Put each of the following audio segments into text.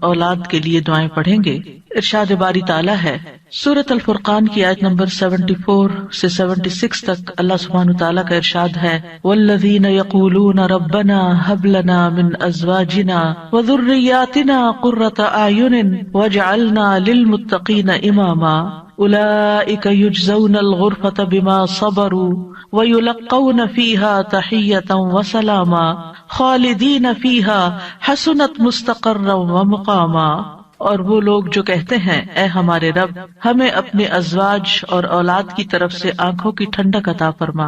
اولاد کے لیے دعائیں پڑھیں گے۔ ارشاد باری تعالیٰ ہے سورۃ الفرقان کی آیت نمبر 74 سے 76 تک، اللہ سبحانہ تعالیٰ کا ارشاد ہے والذین یقولون ربنا ھب لنا من ازواجنا وذریاتنا قرۃ اعین واجعلنا للمتقین اماما اولئک یجزون الغرفۃ بما صبروا وَيُلَقَّوْنَ فِيهَا تَحِيَّةً وَسَلَامًا خَالِدِينَ فِيهَا حَسُنَتْ مُسْتَقَرًّا وَمُقَامًا۔ اور وہ لوگ جو کہتے ہیں اے ہمارے رب ہمیں اپنے ازواج اور اولاد کی طرف سے آنکھوں کی ٹھنڈک عطا فرما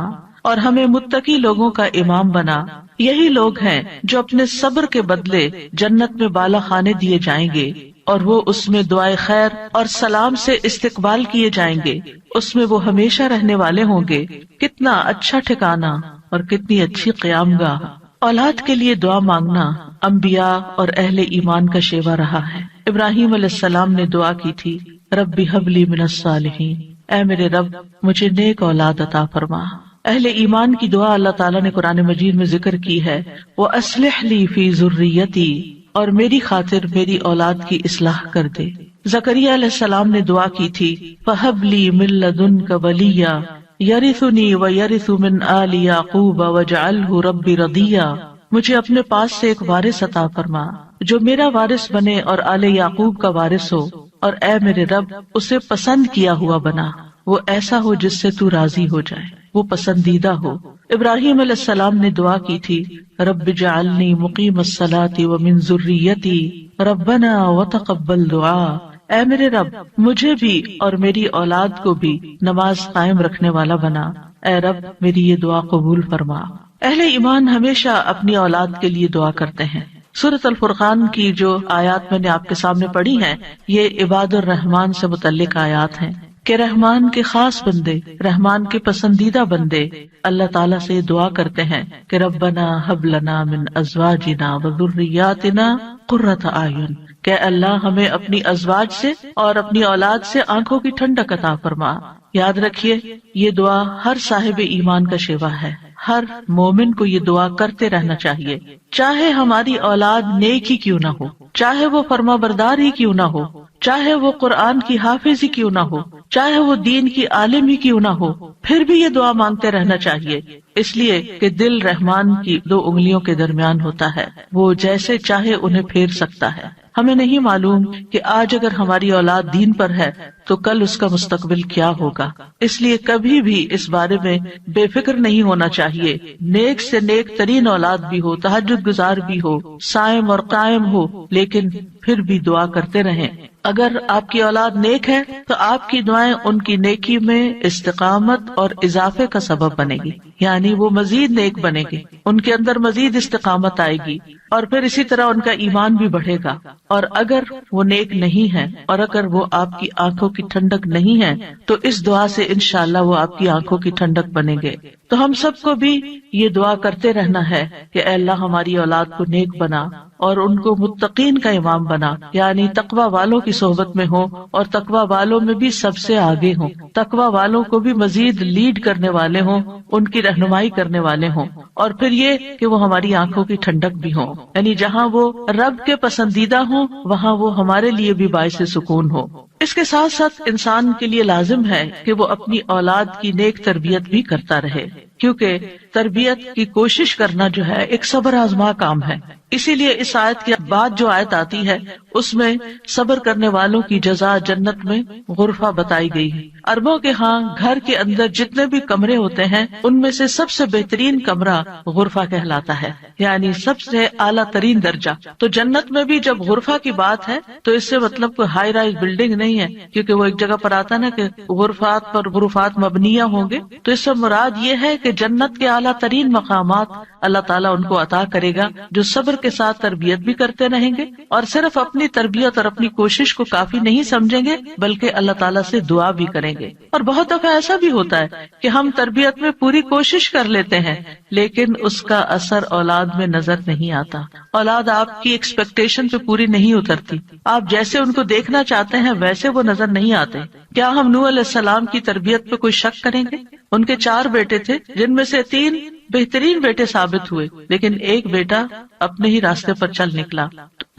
اور ہمیں متقی لوگوں کا امام بنا، یہی لوگ ہیں جو اپنے صبر کے بدلے جنت میں بالا خانے دیے جائیں گے اور وہ اس میں دعائے خیر اور سلام سے استقبال کیے جائیں گے، اس میں وہ ہمیشہ رہنے والے ہوں گے۔ کتنا اچھا ٹھکانہ اور کتنی اچھی قیام گاہ۔ اولاد کے لیے دعا مانگنا انبیاء اور اہل ایمان کا شیوا رہا ہے۔ ابراہیم علیہ السلام نے دعا کی تھی رب ھب لی من الصالحین، اے میرے رب مجھے نیک اولاد عطا فرما۔ اہل ایمان کی دعا اللہ تعالیٰ نے قرآن مجید میں ذکر کی ہے وَأَصْلِحْ لِي فِي ذُرِّيَّتِي، اور میری خاطر میری اولاد کی اصلاح کر دے۔ زکریا علیہ السلام نے دعا کی تھی فَهَبْ لِي مِن لَّدُنكَ وَلِيًّا يَرِثُنِي وَيَرِثُ مِنْ آلِ يَعْقُوبَ وَاجْعَلْهُ رَبِّ رَضِيًّا، مجھے اپنے پاس سے ایک وارث عطا فرما جو میرا وارث بنے اور آل یعقوب کا وارث ہو، اور اے میرے رب اسے پسند کیا ہوا بنا، وہ ایسا ہو جس سے تو راضی ہو جائے، وہ پسندیدہ ہو۔ ابراہیم علیہ السلام نے دعا کی تھی رب اجعلنی مقیم الصلاۃ ومن ذریتی ربنا وتقبل دعا، اے میرے رب مجھے بھی اور میری اولاد کو بھی نماز قائم رکھنے والا بنا، اے رب میری یہ دعا قبول فرما۔ اہل ایمان ہمیشہ اپنی اولاد کے لیے دعا کرتے ہیں۔ سورۃ الفرقان کی جو آیات میں نے آپ کے سامنے پڑھی ہیں یہ عباد الرحمان سے متعلق آیات ہیں کہ رحمان کے خاص بندے، رحمان کے پسندیدہ بندے اللہ تعالیٰ سے دعا کرتے ہیں کہ ربنا ھب لنا من ازواجنا وذریاتنا قرۃ اعین، کہ اللہ ہمیں اپنی ازواج سے اور اپنی اولاد سے آنکھوں کی ٹھنڈک عطا فرما۔ یاد رکھیے یہ دعا ہر صاحب ایمان کا شیوا ہے، ہر مومن کو یہ دعا کرتے رہنا چاہیے، چاہے ہماری اولاد نیک ہی کیوں نہ ہو، چاہے وہ فرما بردار ہی کیوں نہ ہو، چاہے وہ قرآن کی حافظ ہی کیوں نہ ہو، چاہے وہ دین کی عالم ہی کیوں نہ ہو، پھر بھی یہ دعا مانگتے رہنا چاہیے، اس لیے کہ دل رحمان کی 2 انگلیوں کے درمیان ہوتا ہے، وہ جیسے چاہے انہیں پھیر سکتا ہے۔ ہمیں نہیں معلوم کہ آج اگر ہماری اولاد دین پر ہے تو کل اس کا مستقبل کیا ہوگا، اس لیے کبھی بھی اس بارے میں بے فکر نہیں ہونا چاہیے۔ نیک سے نیک ترین اولاد بھی ہو، تہجد گزار بھی ہو، صائم اور قائم ہو، لیکن پھر بھی دعا کرتے رہیں۔ اگر آپ کی اولاد نیک ہے تو آپ کی دعائیں ان کی نیکی میں استقامت اور اضافے کا سبب بنے گی، یعنی وہ مزید نیک بنے گی، ان کے اندر مزید استقامت آئے گی اور پھر اسی طرح ان کا ایمان بھی بڑھے گا۔ اور اگر وہ نیک نہیں ہے اور اگر وہ آپ کی آنکھوں کی ٹھنڈک نہیں ہے تو اس دعا سے انشاءاللہ وہ آپ کی آنکھوں کی ٹھنڈک بنیں گے۔ تو ہم سب کو بھی یہ دعا کرتے رہنا ہے کہ اے اللہ ہماری اولاد کو نیک بنا اور ان کو متقین کا امام بنا، یعنی تقوی والوں کی صحبت میں ہوں اور تقوی والوں میں بھی سب سے آگے ہوں، تقوی والوں کو بھی مزید لیڈ کرنے والے ہوں، ان کی رہنمائی کرنے والے ہوں، اور پھر یہ کہ وہ ہماری آنکھوں کی ٹھنڈک بھی ہوں، یعنی جہاں وہ رب کے پسندیدہ ہوں وہاں وہ ہمارے لیے بھی باعث سکون ہو۔ اس کے ساتھ ساتھ انسان کے لیے لازم ہے کہ وہ اپنی اولاد کی نیک تربیت بھی کرتا رہے، کیونکہ تربیت کی کوشش کرنا جو ہے ایک صبر آزما کام ہے۔ اسی لیے اس آیت کے بعد جو آیت آتی ہے اس میں صبر کرنے والوں کی جزا جنت میں غرفہ بتائی گئی ہے۔ عربوں کے ہاں گھر کے اندر جتنے بھی کمرے ہوتے ہیں ان میں سے سب سے بہترین کمرہ غرفہ کہلاتا ہے، یعنی سب سے اعلیٰ ترین درجہ۔ تو جنت میں بھی جب غرفہ کی بات ہے تو اس سے مطلب کوئی ہائی رائز بلڈنگ نہیں ہے، کیونکہ وہ ایک جگہ پر آتا نا کہ غرفات پر غرفات مبنیہ ہوں گے، تو اس سے مراد یہ ہے کہ جنت کے اعلیٰ ترین مقامات اللہ تعالیٰ ان کو عطا کرے گا جو صبر کے ساتھ تربیت بھی کرتے رہیں گے اور صرف اپنی تربیت اور اپنی کوشش کو کافی نہیں سمجھیں گے بلکہ اللہ تعالیٰ سے دعا بھی کریں گے۔ اور بہت دفعہ ایسا بھی ہوتا ہے کہ ہم تربیت میں پوری کوشش کر لیتے ہیں لیکن اس کا اثر اولاد میں نظر نہیں آتا، اولاد آپ کی ایکسپیکٹیشن پہ پوری نہیں اترتی، آپ جیسے ان کو دیکھنا چاہتے ہیں ویسے وہ نظر نہیں آتے۔ کیا ہم نوح علیہ السلام کی تربیت پہ کوئی شک کریں گے؟ ان کے 4 بیٹے تھے جن میں سے 3 بہترین بیٹے ثابت ہوئے، لیکن ایک بیٹا اپنے ہی راستے پر چل نکلا۔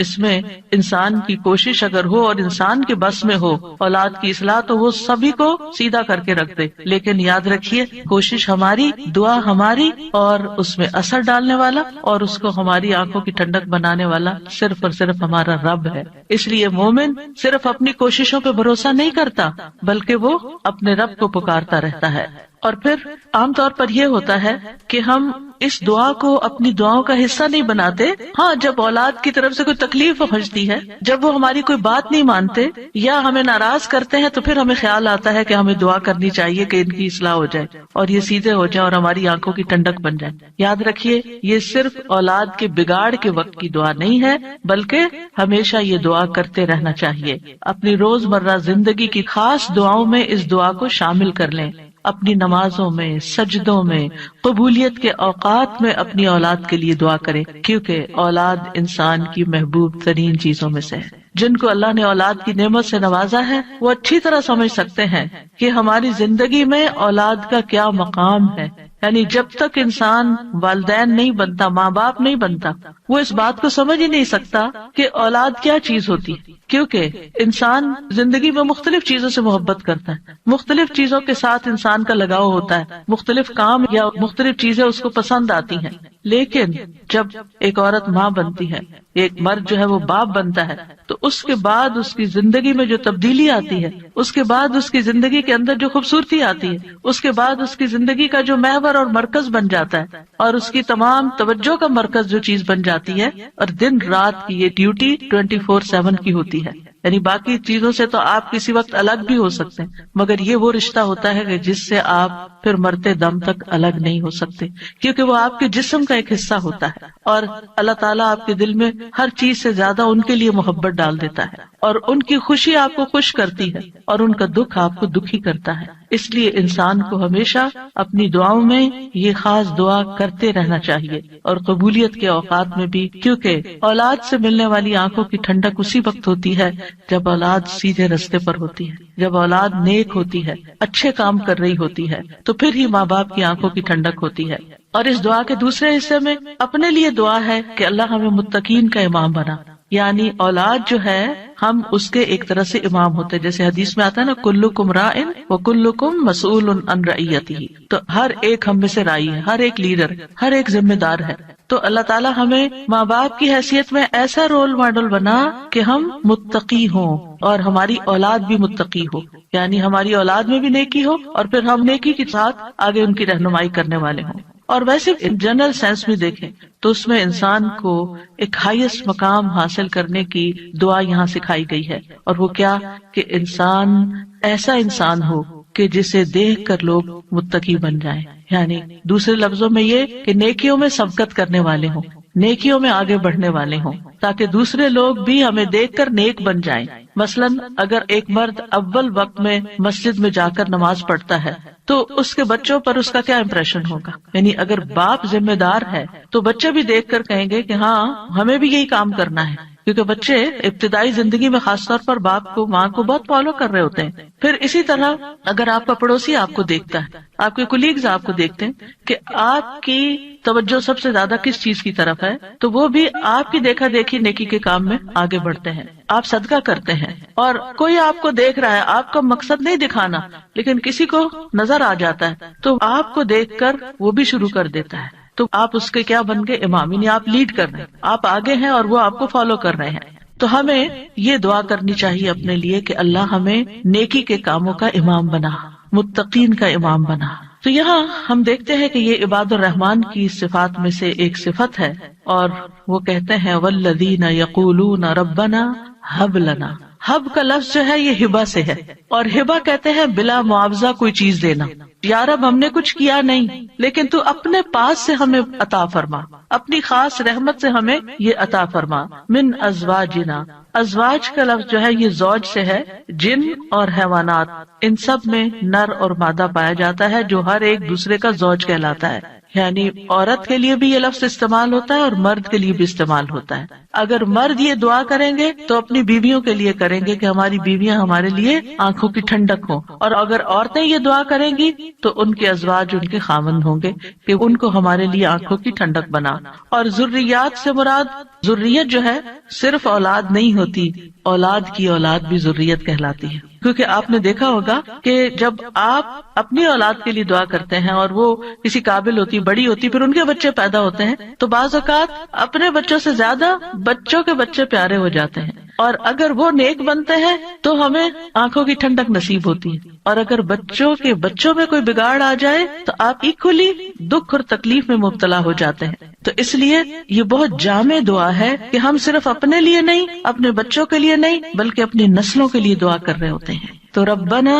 اس میں انسان کی کوشش اگر ہو اور انسان کے بس میں ہو اولاد کی اصلاح تو وہ سبھی کو سیدھا کر کے رکھ دے، لیکن یاد رکھیے کوشش ہماری، دعا ہماری، اور اس میں اثر ڈالنے والا اور اس کو ہماری آنکھوں کی ٹھنڈک بنانے والا صرف اور صرف ہمارا رب ہے۔ اس لیے مومن صرف اپنی کوششوں پہ بھروسہ نہیں کرتا بلکہ وہ اپنے رب کو پکارتا رہتا ہے۔ اور پھر عام طور پر یہ ہوتا ہے کہ ہم اس دعا کو اپنی دعاؤں کا حصہ نہیں بناتے۔ ہاں، جب اولاد کی طرف سے کوئی تکلیف پہنچتی ہے، جب وہ ہماری کوئی بات نہیں مانتے یا ہمیں ناراض کرتے ہیں، تو پھر ہمیں خیال آتا ہے کہ ہمیں دعا کرنی چاہیے کہ ان کی اصلاح ہو جائے اور یہ سیدھے ہو جائے اور ہماری آنکھوں کی ٹھنڈک بن جائے۔ یاد رکھیے یہ صرف اولاد کے بگاڑ کے وقت کی دعا نہیں ہے بلکہ ہمیشہ یہ دعا کرتے رہنا چاہیے۔ اپنی روزمرہ زندگی کی خاص دعاؤں میں اس دعا کو شامل کر لیں، اپنی نمازوں میں، سجدوں میں، قبولیت کے اوقات میں اپنی اولاد کے لیے دعا کریں، کیونکہ اولاد انسان کی محبوب ترین چیزوں میں سے ہے۔ جن کو اللہ نے اولاد کی نعمت سے نوازا ہے وہ اچھی طرح سمجھ سکتے ہیں کہ ہماری زندگی میں اولاد کا کیا مقام ہے۔ یعنی جب تک انسان والدین نہیں بنتا، ماں باپ نہیں بنتا، وہ اس بات کو سمجھ ہی نہیں سکتا کہ اولاد کیا چیز ہوتی ہے، کیونکہ انسان زندگی میں مختلف چیزوں سے محبت کرتا ہے، مختلف چیزوں کے ساتھ انسان کا لگاؤ ہوتا ہے، مختلف کام یا مختلف چیزیں اس کو پسند آتی ہیں، لیکن جب ایک عورت ماں بنتی ہے، ایک مرد جو ہے وہ باپ بنتا ہے، تو اس کے بعد اس کی زندگی میں جو تبدیلی آتی ہے، اس کے بعد اس کی زندگی کے اندر جو خوبصورتی آتی ہے، اس کے بعد اس کی زندگی کا جو محور اور مرکز بن جاتا ہے اور اس کی تمام توجہ کا مرکز جو چیز بن جاتی ہے، اور دن رات کی یہ ڈیوٹی 24/7 کی ہوتی ہے۔ یعنی باقی چیزوں سے تو آپ کسی وقت الگ بھی ہو سکتے ہیں، مگر یہ وہ رشتہ ہوتا ہے کہ جس سے آپ پھر مرتے دم تک الگ نہیں ہو سکتے، کیونکہ وہ آپ کے جسم کا ایک حصہ ہوتا ہے، اور اللہ تعالیٰ آپ کے دل میں ہر چیز سے زیادہ ان کے لیے محبت ڈال دیتا ہے، اور ان کی خوشی آپ کو خوش کرتی ہے اور ان کا دکھ آپ کو دکھی کرتا ہے۔ اس لیے انسان کو ہمیشہ اپنی دعاؤں میں یہ خاص دعا کرتے رہنا چاہیے، اور قبولیت کے اوقات میں بھی، کیونکہ اولاد سے ملنے والی آنکھوں کی ٹھنڈک اسی وقت ہوتی ہے جب اولاد سیدھے رستے پر ہوتی ہے، جب اولاد نیک ہوتی ہے، اچھے کام کر رہی ہوتی ہے، تو پھر ہی ماں باپ کی آنکھوں کی ٹھنڈک ہوتی ہے۔ اور اس دعا کے دوسرے حصے میں اپنے لیے دعا ہے کہ اللہ ہمیں متقین کا امام بنا، یعنی اولاد جو ہے ہم اس کے ایک طرح سے امام ہوتے ہیں، جیسے حدیث میں آتا ہے نا، کلکم راعٍ وکلکم مسئول عن رعیتہ، تو ہر ایک ہم میں سے راعی ہے، ہر ایک لیڈر، ہر ایک ذمہ دار ہے۔ تو اللہ تعالیٰ ہمیں ماں باپ کی حیثیت میں ایسا رول ماڈل بنا کہ ہم متقی ہوں اور ہماری اولاد بھی متقی ہو، یعنی ہماری اولاد میں بھی نیکی ہو اور پھر ہم نیکی کے ساتھ آگے ان کی رہنمائی کرنے والے ہوں۔ اور ویسے جنرل سینس میں دیکھیں تو اس میں انسان کو ایک ہائیسٹ مقام حاصل کرنے کی دعا یہاں سکھائی گئی ہے، اور وہ کیا کہ انسان ایسا انسان ہو کہ جسے دیکھ کر لوگ متقی بن جائیں، یعنی دوسرے لفظوں میں یہ کہ نیکیوں میں سبقت کرنے والے ہوں، نیکیوں میں آگے بڑھنے والے ہوں، تاکہ دوسرے لوگ بھی ہمیں دیکھ کر نیک بن جائیں۔ مثلاً اگر ایک مرد اول وقت میں مسجد میں جا کر نماز پڑھتا ہے تو اس کے بچوں پر اس کا کیا امپریشن ہوگا؟ یعنی اگر باپ ذمہ دار ہے تو بچے بھی دیکھ کر کہیں گے کہ ہاں ہمیں بھی یہی کام کرنا ہے، کیونکہ بچے ابتدائی زندگی میں خاص طور پر باپ کو، ماں کو بہت فالو کر رہے ہوتے ہیں۔ پھر اسی طرح اگر آپ کا پڑوسی آپ کو دیکھتا ہے، آپ کے کولیگز آپ کو دیکھتے ہیں کہ آپ کی توجہ سب سے زیادہ کس چیز کی طرف ہے، تو وہ بھی آپ کی دیکھا دیکھی نیکی کے کام میں آگے بڑھتے ہیں، آپ صدقہ کرتے ہیں، اور کوئی آپ کو دیکھ رہا ہے، آپ کا مقصد نہیں دکھانا، لیکن کسی کو نظر آ جاتا ہے تو آپ کو دیکھ کر وہ بھی شروع کر دیتا ہے، تو آپ اس کے کیا بن گئے؟ امام، یعنی آپ لیڈ کر رہے ہیں، آپ آگے ہیں اور وہ آپ کو فالو کر رہے ہیں۔ تو ہمیں یہ دعا کرنی چاہیے اپنے لیے کہ اللہ ہمیں نیکی کے کاموں کا امام بنا، متقین کا امام بنا۔ تو یہاں ہم دیکھتے ہیں کہ یہ عباد الرحمن کی صفات میں سے ایک صفت ہے، اور وہ کہتے ہیں والذین یقولون ربنا ہب لنا۔ ہب کا لفظ جو ہے یہ ہبہ سے ہے، اور ہبہ کہتے ہیں بلا معاوضہ کوئی چیز دینا۔ یا رب ہم نے کچھ کیا نہیں، لیکن تو اپنے پاس سے ہمیں عطا فرما، اپنی خاص رحمت سے ہمیں یہ عطا فرما۔ من ازواجنا، ازواج کا لفظ جو ہے یہ زوج سے ہے، جن اور حیوانات ان سب میں نر اور مادہ پایا جاتا ہے جو ہر ایک دوسرے کا زوج کہلاتا ہے، یعنی عورت کے لیے بھی یہ لفظ استعمال ہوتا ہے اور مرد کے لیے بھی استعمال ہوتا ہے. اگر مرد یہ دعا کریں گے تو اپنی بیویوں کے لیے کریں گے کہ ہماری بیویاں ہمارے لیے آنکھوں کی ٹھنڈک ہوں، اور اگر عورتیں یہ دعا کریں گی تو ان کے ازواج ان کے خاوند ہوں گے کہ ان کو ہمارے لیے آنکھوں کی ٹھنڈک بنا. اور ذریات سے مراد ذریت جو ہے صرف اولاد نہیں ہوتی، اولاد کی اولاد بھی ذریت کہلاتی ہے. کیونکہ آپ نے دیکھا ہوگا کہ جب آپ اپنی اولاد کے لیے دعا کرتے ہیں اور وہ کسی قابل ہوتی، بڑی ہوتی، پھر ان کے بچے پیدا ہوتے ہیں تو بعض اوقات اپنے بچوں سے زیادہ بچوں کے بچے پیارے ہو جاتے ہیں، اور اگر وہ نیک بنتے ہیں تو ہمیں آنکھوں کی ٹھنڈک نصیب ہوتی ہے، اور اگر بچوں کے بچوں میں کوئی بگاڑ آ جائے تو آپ ایکولی دکھ اور تکلیف میں مبتلا ہو جاتے ہیں. تو اس لیے یہ بہت جامع دعا ہے کہ ہم صرف اپنے لیے نہیں، اپنے بچوں کے لیے نہیں، بلکہ اپنی نسلوں کے لیے دعا کر رہے ہوتے ہیں. تو ربنا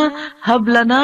ہب لنا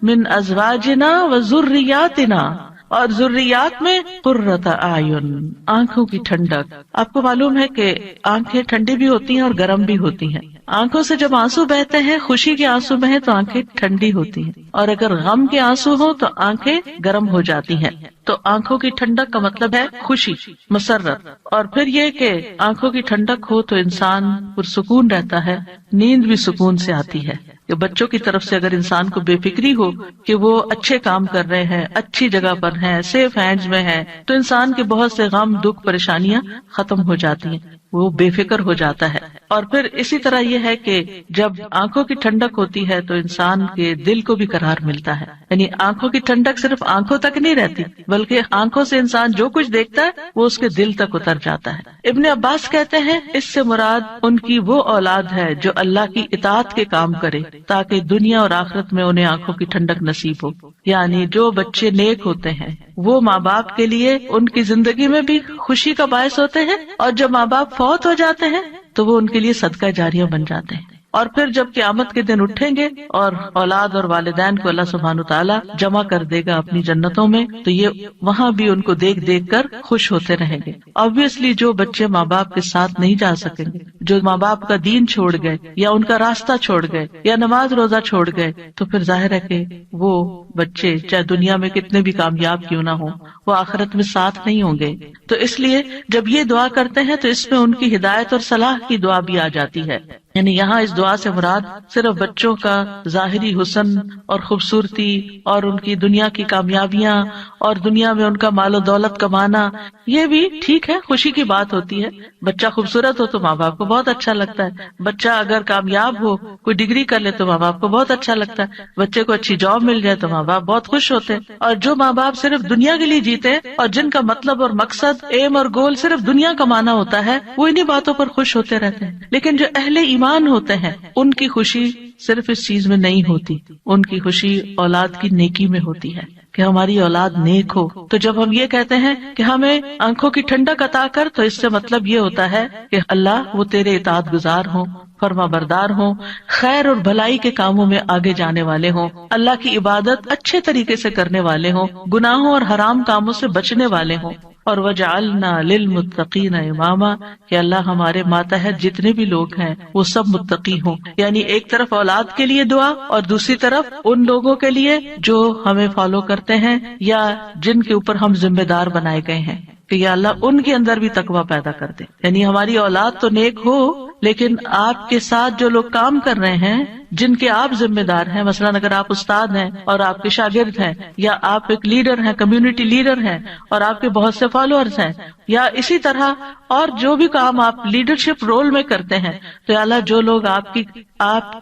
من ازواجنا و ذریاتنا، اور ذریات میں قرۃ اعین، آنکھوں کی ٹھنڈک. آپ کو معلوم ہے کہ آنکھیں ٹھنڈی بھی ہوتی ہیں اور گرم بھی ہوتی ہیں. آنکھوں سے جب آنسو بہتے ہیں، خوشی کے آنسو بہیں تو آنکھیں ٹھنڈی ہوتی ہیں، اور اگر غم کے آنسو ہوں تو آنکھیں گرم ہو جاتی ہیں. تو آنکھوں کی ٹھنڈک کا مطلب ہے خوشی، مسرت. اور پھر یہ کہ آنکھوں کی ٹھنڈک ہو تو انسان پرسکون رہتا ہے، نیند بھی سکون سے آتی ہے. کہ بچوں کی طرف سے اگر انسان کو بے فکری ہو کہ وہ اچھے کام کر رہے ہیں، اچھی جگہ پر ہیں، سیف ہینڈز میں ہیں، تو انسان کے بہت سے غم، دکھ، پریشانیاں ختم ہو جاتی ہیں، وہ بے فکر ہو جاتا ہے. اور پھر اسی طرح یہ ہے کہ جب آنکھوں کی ٹھنڈک ہوتی ہے تو انسان کے دل کو بھی قرار ملتا ہے. یعنی آنکھوں کی ٹھنڈک صرف آنکھوں تک نہیں رہتی، بلکہ آنکھوں سے انسان جو کچھ دیکھتا ہے وہ اس کے دل تک اتر جاتا ہے. ابن عباس کہتے ہیں اس سے مراد ان کی وہ اولاد ہے جو اللہ کی اطاعت کے کام کرے تاکہ دنیا اور آخرت میں انہیں آنکھوں کی ٹھنڈک نصیب ہو. یعنی جو بچے نیک ہوتے ہیں وہ ماں باپ کے لیے ان کی زندگی میں بھی خوشی کا باعث ہوتے ہیں، اور جب ماں باپ فوت ہو جاتے ہیں تو وہ ان کے لیے صدقہ جاریہ بن جاتے ہیں. اور پھر جب قیامت کے دن اٹھیں گے اور اولاد اور والدین کو اللہ سبحانہ تعالیٰ جمع کر دے گا اپنی جنتوں میں، تو یہ وہاں بھی ان کو دیکھ دیکھ کر خوش ہوتے رہیں گے. obviously جو بچے ماں باپ کے ساتھ نہیں جا سکیں گے، جو ماں باپ کا دین چھوڑ گئے یا ان کا راستہ چھوڑ گئے یا نماز روزہ چھوڑ گئے، تو پھر ظاہر ہے کہ وہ بچے چاہے دنیا میں کتنے بھی کامیاب کیوں نہ ہوں، وہ آخرت میں ساتھ نہیں ہوں گے. تو اس لیے جب یہ دعا کرتے ہیں تو اس میں ان کی ہدایت اور صلاح کی دعا بھی آ جاتی ہے. یعنی یہاں اس دعا سے مراد صرف بچوں کا ظاہری حسن اور خوبصورتی اور ان کی دنیا کی کامیابیاں اور دنیا میں ان کا مال و دولت کمانا، یہ بھی ٹھیک ہے، خوشی کی بات ہوتی ہے. بچہ خوبصورت ہو تو ماں باپ کو بہت اچھا لگتا ہے، بچہ اگر کامیاب ہو، کوئی ڈگری کر لے تو ماں باپ کو بہت اچھا لگتا ہے، بچے کو اچھی جاب مل جائے تو ماں باپ بہت خوش ہوتے ہیں. اور جو ماں باپ صرف دنیا کے لیے جیتے ہیں اور جن کا مطلب اور مقصد، ایم اور گول صرف دنیا کمانا ہوتا ہے، وہ انہی باتوں پر خوش ہوتے رہتے ہیں. لیکن جو اہل ایمان ہوتے ہیں ان کی خوشی صرف اس چیز میں نہیں ہوتی، ان کی خوشی اولاد کی نیکی میں ہوتی ہے کہ ہماری اولاد نیک ہو. تو جب ہم یہ کہتے ہیں کہ ہمیں آنکھوں کی ٹھنڈک عطا کر، تو اس سے مطلب یہ ہوتا ہے کہ اللہ وہ تیرے اطاعت گزار ہوں، فرما بردار ہوں، خیر اور بھلائی کے کاموں میں آگے جانے والے ہوں، اللہ کی عبادت اچھے طریقے سے کرنے والے ہوں، گناہوں اور حرام کاموں سے بچنے والے ہوں. اور وجعلنا للمتقین اماما، کہ اللہ ہمارے ماتحت جتنے بھی لوگ ہیں وہ سب متقی ہوں. یعنی ایک طرف اولاد کے لیے دعا اور دوسری طرف ان لوگوں کے لیے جو ہمیں فالو کرتے ہیں یا جن کے اوپر ہم ذمہ دار بنائے گئے ہیں کہ یا اللہ ان کے اندر بھی تقویٰ پیدا کر دے. یعنی ہماری اولاد تو نیک ہو، لیکن آپ کے ساتھ جو لوگ کام کر رہے ہیں، جن کے آپ ذمہ دار ہیں، مثلاً اگر آپ استاد ہیں اور آپ کے شاگرد ہیں، یا آپ ایک لیڈر ہیں، کمیونٹی لیڈر ہیں اور آپ کے بہت سے فالوورز ہیں، یا اسی طرح اور جو بھی کام آپ لیڈرشپ رول میں کرتے ہیں، تو یا اللہ جو لوگ آپ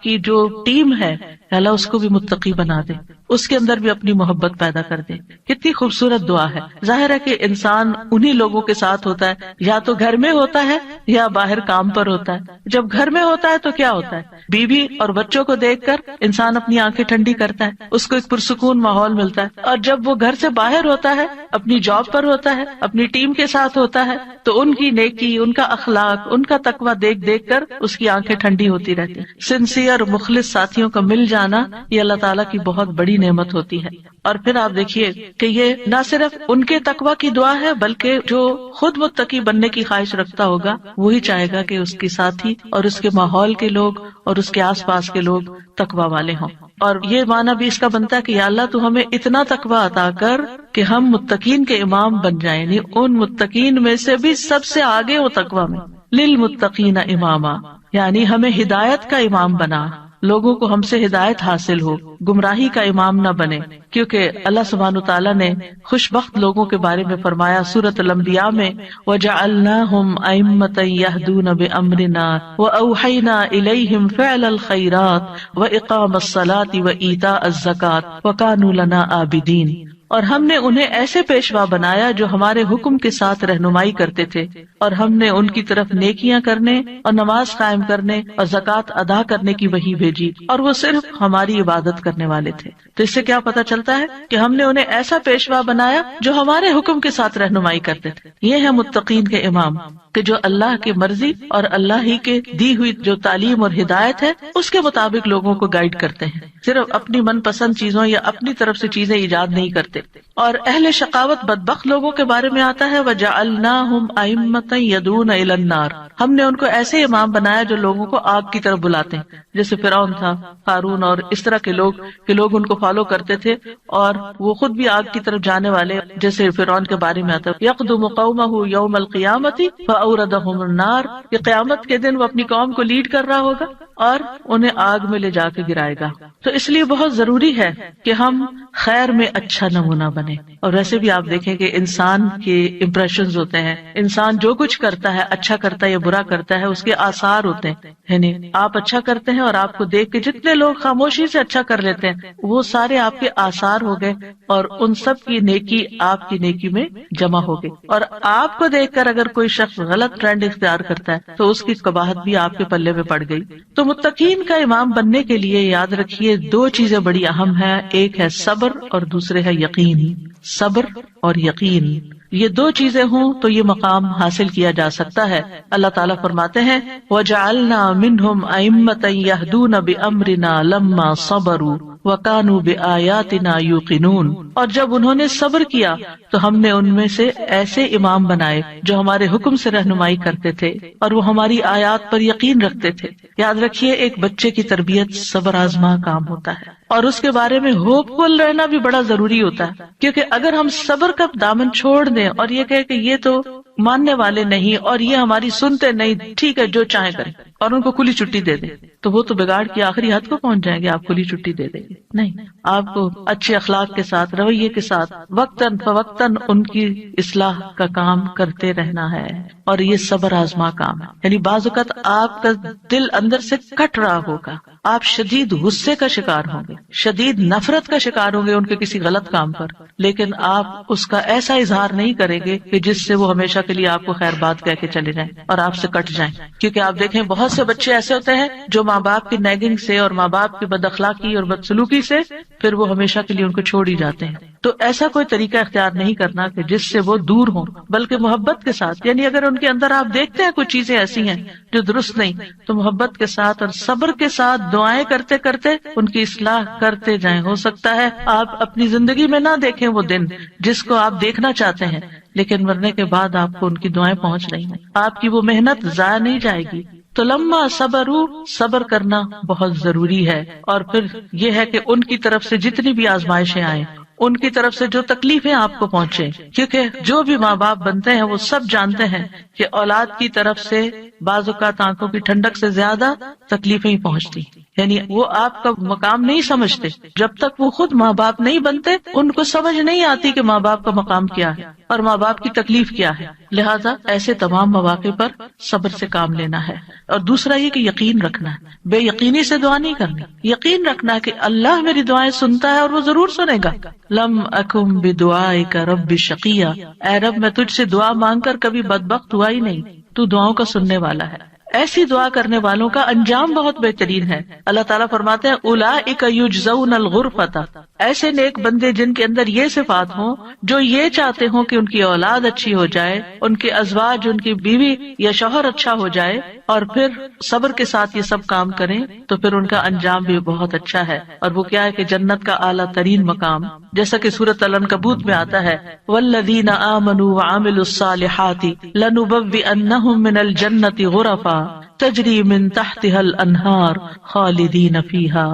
کی جو ٹیم ہے، یا اللہ اس کو بھی متقی بنا دے، اس کے اندر بھی اپنی محبت پیدا کر دے. کتنی خوبصورت دعا ہے. ظاہر ہے کہ انسان انہی لوگوں کے ساتھ ہوتا ہے، یا تو گھر میں ہوتا ہے یا باہر کام پر ہوتا ہے. جب گھر میں ہوتا ہے تو کیا ہوتا ہے، بیوی اور بچوں کو دیکھ کر انسان اپنی آنکھیں ٹھنڈی کرتا ہے، اس کو ایک پرسکون ماحول ملتا ہے. اور جب وہ گھر سے باہر ہوتا ہے، اپنی جاب پر ہوتا ہے، اپنی ٹیم کے ساتھ ہوتا ہے، تو ان کی نیکی، ان کا اخلاق، ان کا تقویٰ دیکھ دیکھ کر اس کی آنکھیں ٹھنڈی ہوتی رہتی. سنسیئر مخلص ساتھیوں کا مل جانا یہ اللہ تعالیٰ کی بہت بڑی نعمت ہوتی ہے. اور پھر آپ دیکھیے کہ یہ نہ صرف ان کے تقویٰ کی دعا ہے، بلکہ جو خود متقی بننے کی خواہش رکھتا ہوگا وہی چاہے گا کہ اس کے ساتھی اور اس کے ماحول کے لوگ اور اس کے آس پاس کے لوگ تقویٰ والے ہوں. اور یہ معنی بھی اس کا بنتا ہے کہ یا اللہ تو ہمیں اتنا تقویٰ عطا کر کہ ہم متقین کے امام بن جائیں، یعنی ان متقین میں سے بھی سب سے آگے ہو تقویٰ میں. للمتقین اماما، یعنی ہمیں ہدایت کا امام بنا، لوگوں کو ہم سے ہدایت حاصل ہو، گمراہی کا امام نہ بنے. کیونکہ اللہ سبحانہ تعالیٰ نے خوش بخت لوگوں کے بارے میں فرمایا سورۃ الانبیاء میں، وَجَعَلْنَاهُمْ أَئِمَّةً يَهْدُونَ بِأَمْرِنَا وَأَوْحَيْنَا إِلَيْهِمْ فِعْلَ الْخَيْرَاتِ وَإِقَامَ الصَّلَاةِ وَإِيتَاءَ الزَّكَاةِ وَكَانُوا لَنَا عَابِدِينَ. اور ہم نے انہیں ایسے پیشوا بنایا جو ہمارے حکم کے ساتھ رہنمائی کرتے تھے، اور ہم نے ان کی طرف نیکیاں کرنے اور نماز قائم کرنے اور زکوٰۃ ادا کرنے کی وحی بھیجی، اور وہ صرف ہماری عبادت کرنے والے تھے. تو اس سے کیا پتہ چلتا ہے کہ ہم نے انہیں ایسا پیشوا بنایا جو ہمارے حکم کے ساتھ رہنمائی کرتے تھے. یہ ہے متقین کے امام کہ جو اللہ کی مرضی اور اللہ ہی کے دی ہوئی جو تعلیم اور ہدایت ہے اس کے مطابق لوگوں کو گائیڈ کرتے ہیں، صرف اپنی من پسند چیزوں یا اپنی طرف سے چیزیں ایجاد نہیں کرتے. اور اہل شقاوت بدبخت لوگوں کے بارے میں آتا ہے وَجَعَلْنَاهُمْ أَئِمَّةً يَدْعُونَ إِلَى النَّارِ، ہم نے ان کو ایسے امام بنایا جو لوگوں کو آگ کی طرف بلاتے ہیں، جیسے فرعون تھا، قارون اور اس طرح کے لوگ کہ لوگ ان کو فالو کرتے تھے اور وہ خود بھی آگ کی طرف جانے والے. جیسے فرعون کے بارے میں آتا ہے يَقْدُمُ قَوْمَهُ يَوْمَ الْقِيَامَةِ فَأَوْرَدَهُمُ النَّارِ، کہ قیامت کے دن وہ اپنی قوم کو لیڈ کر رہا ہوگا اور انہیں آگ میں لے جا کے گرائے گا. تو اس لیے بہت ضروری ہے کہ ہم خیر میں اچھا نمونہ بنے. اور ویسے بھی آپ دیکھیں کہ انسان کے امپریشنز ہوتے ہیں، انسان جو کچھ کرتا ہے اچھا کرتا ہے یا برا کرتا ہے اس کے آثار ہوتے ہیں. یعنی آپ اچھا کرتے ہیں اور آپ کو دیکھ کے جتنے لوگ خاموشی سے اچھا کر لیتے ہیں وہ سارے آپ کے آثار ہو گئے، اور ان سب کی نیکی آپ کی نیکی میں جمع ہو گئی. اور آپ کو دیکھ کر اگر کوئی شخص غلط ٹرینڈ اختیار کرتا ہے تو اس کی قباحت بھی آپ کے پلے میں پڑ گئی. تو متقین کا امام بننے کے لیے یاد رکھیے دو چیزیں بڑی اہم ہیں، ایک ہے صبر اور دوسرے ہے یقین. صبر اور یقین، یہ دو چیزیں ہوں تو یہ مقام حاصل کیا جا سکتا ہے. اللہ تعالیٰ فرماتے ہیں وَجَعَلْنَا مِنْهُمْ أَئِمَّةً يَهْدُونَ بِأَمْرِنَا لَمَّا صَبَرُوا وَكَانُوا بِآيَاتِنَا يُوقِنُونَ، اور جب انہوں نے صبر کیا تو ہم نے ان میں سے ایسے امام بنائے جو ہمارے حکم سے رہنمائی کرتے تھے اور وہ ہماری آیات پر یقین رکھتے تھے. یاد رکھیے ایک بچے کی تربیت صبر آزما کام ہوتا ہے، اور اس کے بارے میں ہوپ فل رہنا بھی بڑا ضروری ہوتا ہے. کیونکہ اگر ہم صبر کا دامن چھوڑ دیں اور یہ کہے کہ یہ تو ماننے والے نہیں اور یہ ہماری سنتے نہیں، ٹھیک ہے جو چاہیں کریں، اور ان کو کھلی چھٹی دے دیں، تو وہ تو بگاڑ کی آخری حد کو پہنچ جائیں گے. آپ کھلی چھٹی دے دیں گے نہیں، آپ کو اچھے اخلاق کے ساتھ، رویے کے ساتھ وقتاً فوقتاً ان کی اصلاح کا کام کرتے رہنا ہے. اور یہ صبر آزما کام ہے. یعنی بعض اوقات آپ کا دل اندر سے کٹ رہا ہوگا، آپ شدید غصے کا شکار ہوں گے، شدید نفرت کا شکار ہوں گے ان کے کسی غلط کام پر، لیکن آپ اس کا ایسا اظہار نہیں کریں گے کہ جس سے وہ ہمیشہ کے لیے آپ کو خیر بات کہہ کے چلے جائیں اور آپ سے کٹ جائیں. کیونکہ آپ دیکھیں بہت سے بچے ایسے ہوتے ہیں جو ماں باپ کی نیگنگ سے اور ماں باپ کی بد اخلاقی اور بدسلوکی سے پھر وہ ہمیشہ کے لیے ان کو چھوڑ ہی جاتے ہیں. تو ایسا کوئی طریقہ اختیار نہیں کرنا کہ جس سے وہ دور ہوں، بلکہ محبت کے ساتھ. یعنی اگر ان کے اندر آپ دیکھتے ہیں کچھ چیزیں ایسی ہیں جو درست نہیں، تو محبت کے ساتھ اور صبر کے ساتھ دعائیں کرتے کرتے ان کی اصلاح کرتے جائیں. ہو سکتا ہے آپ اپنی زندگی میں نہ دیکھیں وہ دن جس کو آپ دیکھنا چاہتے ہیں، لیکن مرنے کے بعد آپ کو ان کی دعائیں پہنچ رہی ہیں، آپ کی وہ محنت ضائع نہیں جائے گی. تو لما صبروا، صبر کرنا بہت ضروری ہے. اور پھر یہ ہے کہ ان کی طرف سے جتنی بھی آزمائشیں آئیں، ان کی طرف سے جو تکلیفیں آپ کو پہنچے، کیونکہ جو بھی ماں باپ بنتے ہیں وہ سب جانتے ہیں کہ اولاد کی طرف سے بعض اوقات آنکھوں کی ٹھنڈک سے زیادہ تکلیفیں ہی پہنچتی. یعنی وہ آپ کا مقام نہیں سمجھتے جب تک وہ خود ماں باپ نہیں بنتے. ان کو سمجھ نہیں آتی کہ ماں باپ کا مقام کیا ہے اور ماں باپ کی تکلیف کیا ہے. لہٰذا ایسے تمام مواقع پر صبر سے کام لینا ہے. اور دوسرا یہ کہ یقین رکھنا ہے، بے یقینی سے دعا نہیں کرنی. یقین رکھنا ہے کہ اللہ میری دعائیں سنتا ہے اور وہ ضرور سنے گا. لم اکم بدعائک رب شقیہ، اے رب میں تجھ سے دعا مانگ کر کبھی بدبخت ہوا ہی نہیں، تو دعاؤں کا سننے والا ہے. ایسی دعا کرنے والوں کا انجام بہت بہترین ہے. اللہ تعالیٰ فرماتے ہیں اولئک یجزون الغرفۃ، ایسے نیک بندے جن کے اندر یہ صفات ہوں، جو یہ چاہتے ہوں کہ ان کی اولاد اچھی ہو جائے، ان کے ازواج، ان کی بیوی یا شوہر اچھا ہو جائے، اور پھر صبر کے ساتھ یہ سب کام کریں، تو پھر ان کا انجام بھی بہت اچھا ہے. اور وہ کیا ہے کہ جنت کا اعلیٰ ترین مقام، جیسا کہ سورۃ العنکبوت میں آتا ہے والذین آمنوا وعملوا الصالحات لنبوئنہم من الجنۃ غرفا تجری من تحتها الانہار خالدین فیہا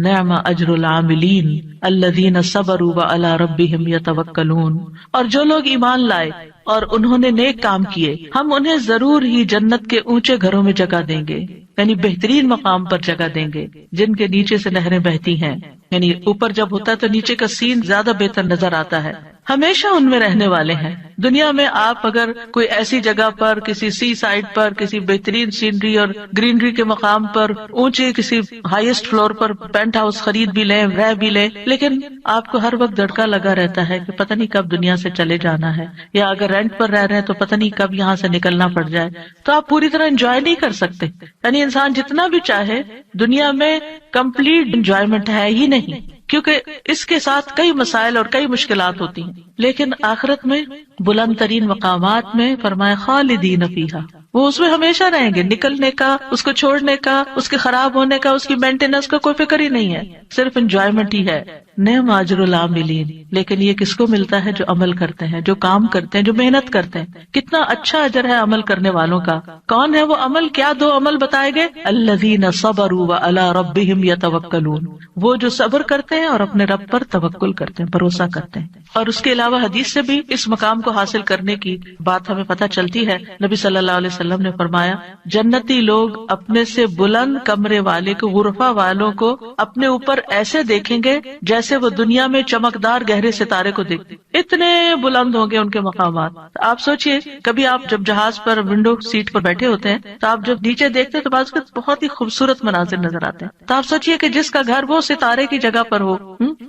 نعم اجر العاملین الذین صبروا وعلی ربہم یتوکلون. اور جو لوگ ایمان لائے اور انہوں نے نیک کام کیے ہم انہیں ضرور ہی جنت کے اونچے گھروں میں جگہ دیں گے، یعنی بہترین مقام پر جگہ دیں گے جن کے نیچے سے نہریں بہتی ہیں. یعنی اوپر جب ہوتا ہے تو نیچے کا سین زیادہ بہتر نظر آتا ہے. ہمیشہ ان میں رہنے والے ہیں. دنیا میں آپ اگر کوئی ایسی جگہ پر کسی سی سائڈ پر کسی بہترین سینری اور گرینری کے مقام پر اونچے کسی ہائیسٹ فلور پر پینٹ ہاؤس خرید بھی لیں، رہ بھی لیں، لیکن آپ کو ہر وقت دھڑکا لگا رہتا ہے کہ پتہ نہیں کب دنیا سے چلے جانا ہے، یا اگر رینٹ پر رہ رہے ہیں تو پتہ نہیں کب یہاں سے نکلنا پڑ جائے، تو آپ پوری طرح انجوائے نہیں کر سکتے. یعنی انسان جتنا بھی چاہے دنیا میں کمپلیٹ انجوائمنٹ ہے ہی نہیں، کیونکہ اس کے ساتھ کئی مسائل اور کئی مشکلات ہوتی ہیں. لیکن آخرت میں بلند ترین مقامات میں فرمایا خالدین فیہا، وہ اس میں ہمیشہ رہیں گے. نکلنے کا، اس کو چھوڑنے کا، اس کے خراب ہونے کا، اس کی مینٹیننس کا کوئی فکر ہی نہیں ہے، صرف انجوائمنٹ ہی ہے. نعم اجر العاملین، لیکن یہ کس کو ملتا ہے؟ جو عمل کرتے ہیں، جو کام کرتے ہیں، جو محنت کرتے ہیں. کتنا اچھا اجر ہے عمل کرنے والوں کا. کون ہے وہ عمل؟ کیا دو عمل بتائے گئے؟ الذین صبروا وعلی ربہم یتوکلون، وہ جو صبر کرتے ہیں اور اپنے رب پر توکل کرتے ہیں، بھروسہ کرتے ہیں. اور اس کے علاوہ حدیث سے بھی اس مقام کو حاصل کرنے کی بات ہمیں پتہ چلتی ہے. نبی صلی اللہ علیہ وسلم نے فرمایا جنتی لوگ اپنے سے بلند کمرے والے کو، غرفہ والوں کو اپنے اوپر ایسے دیکھیں گے جیسے وہ دنیا میں چمکدار گہرے ستارے کو دیکھتے. اتنے بلند ہوں گے ان کے مقامات. آپ سوچئے کبھی آپ جب جہاز پر ونڈو سیٹ پر بیٹھے ہوتے ہیں تو آپ جب نیچے دیکھتے ہیں تو بعض بہت ہی خوبصورت مناظر نظر آتے ہیں. تو آپ سوچئے کہ جس کا گھر وہ ستارے کی جگہ پر ہو،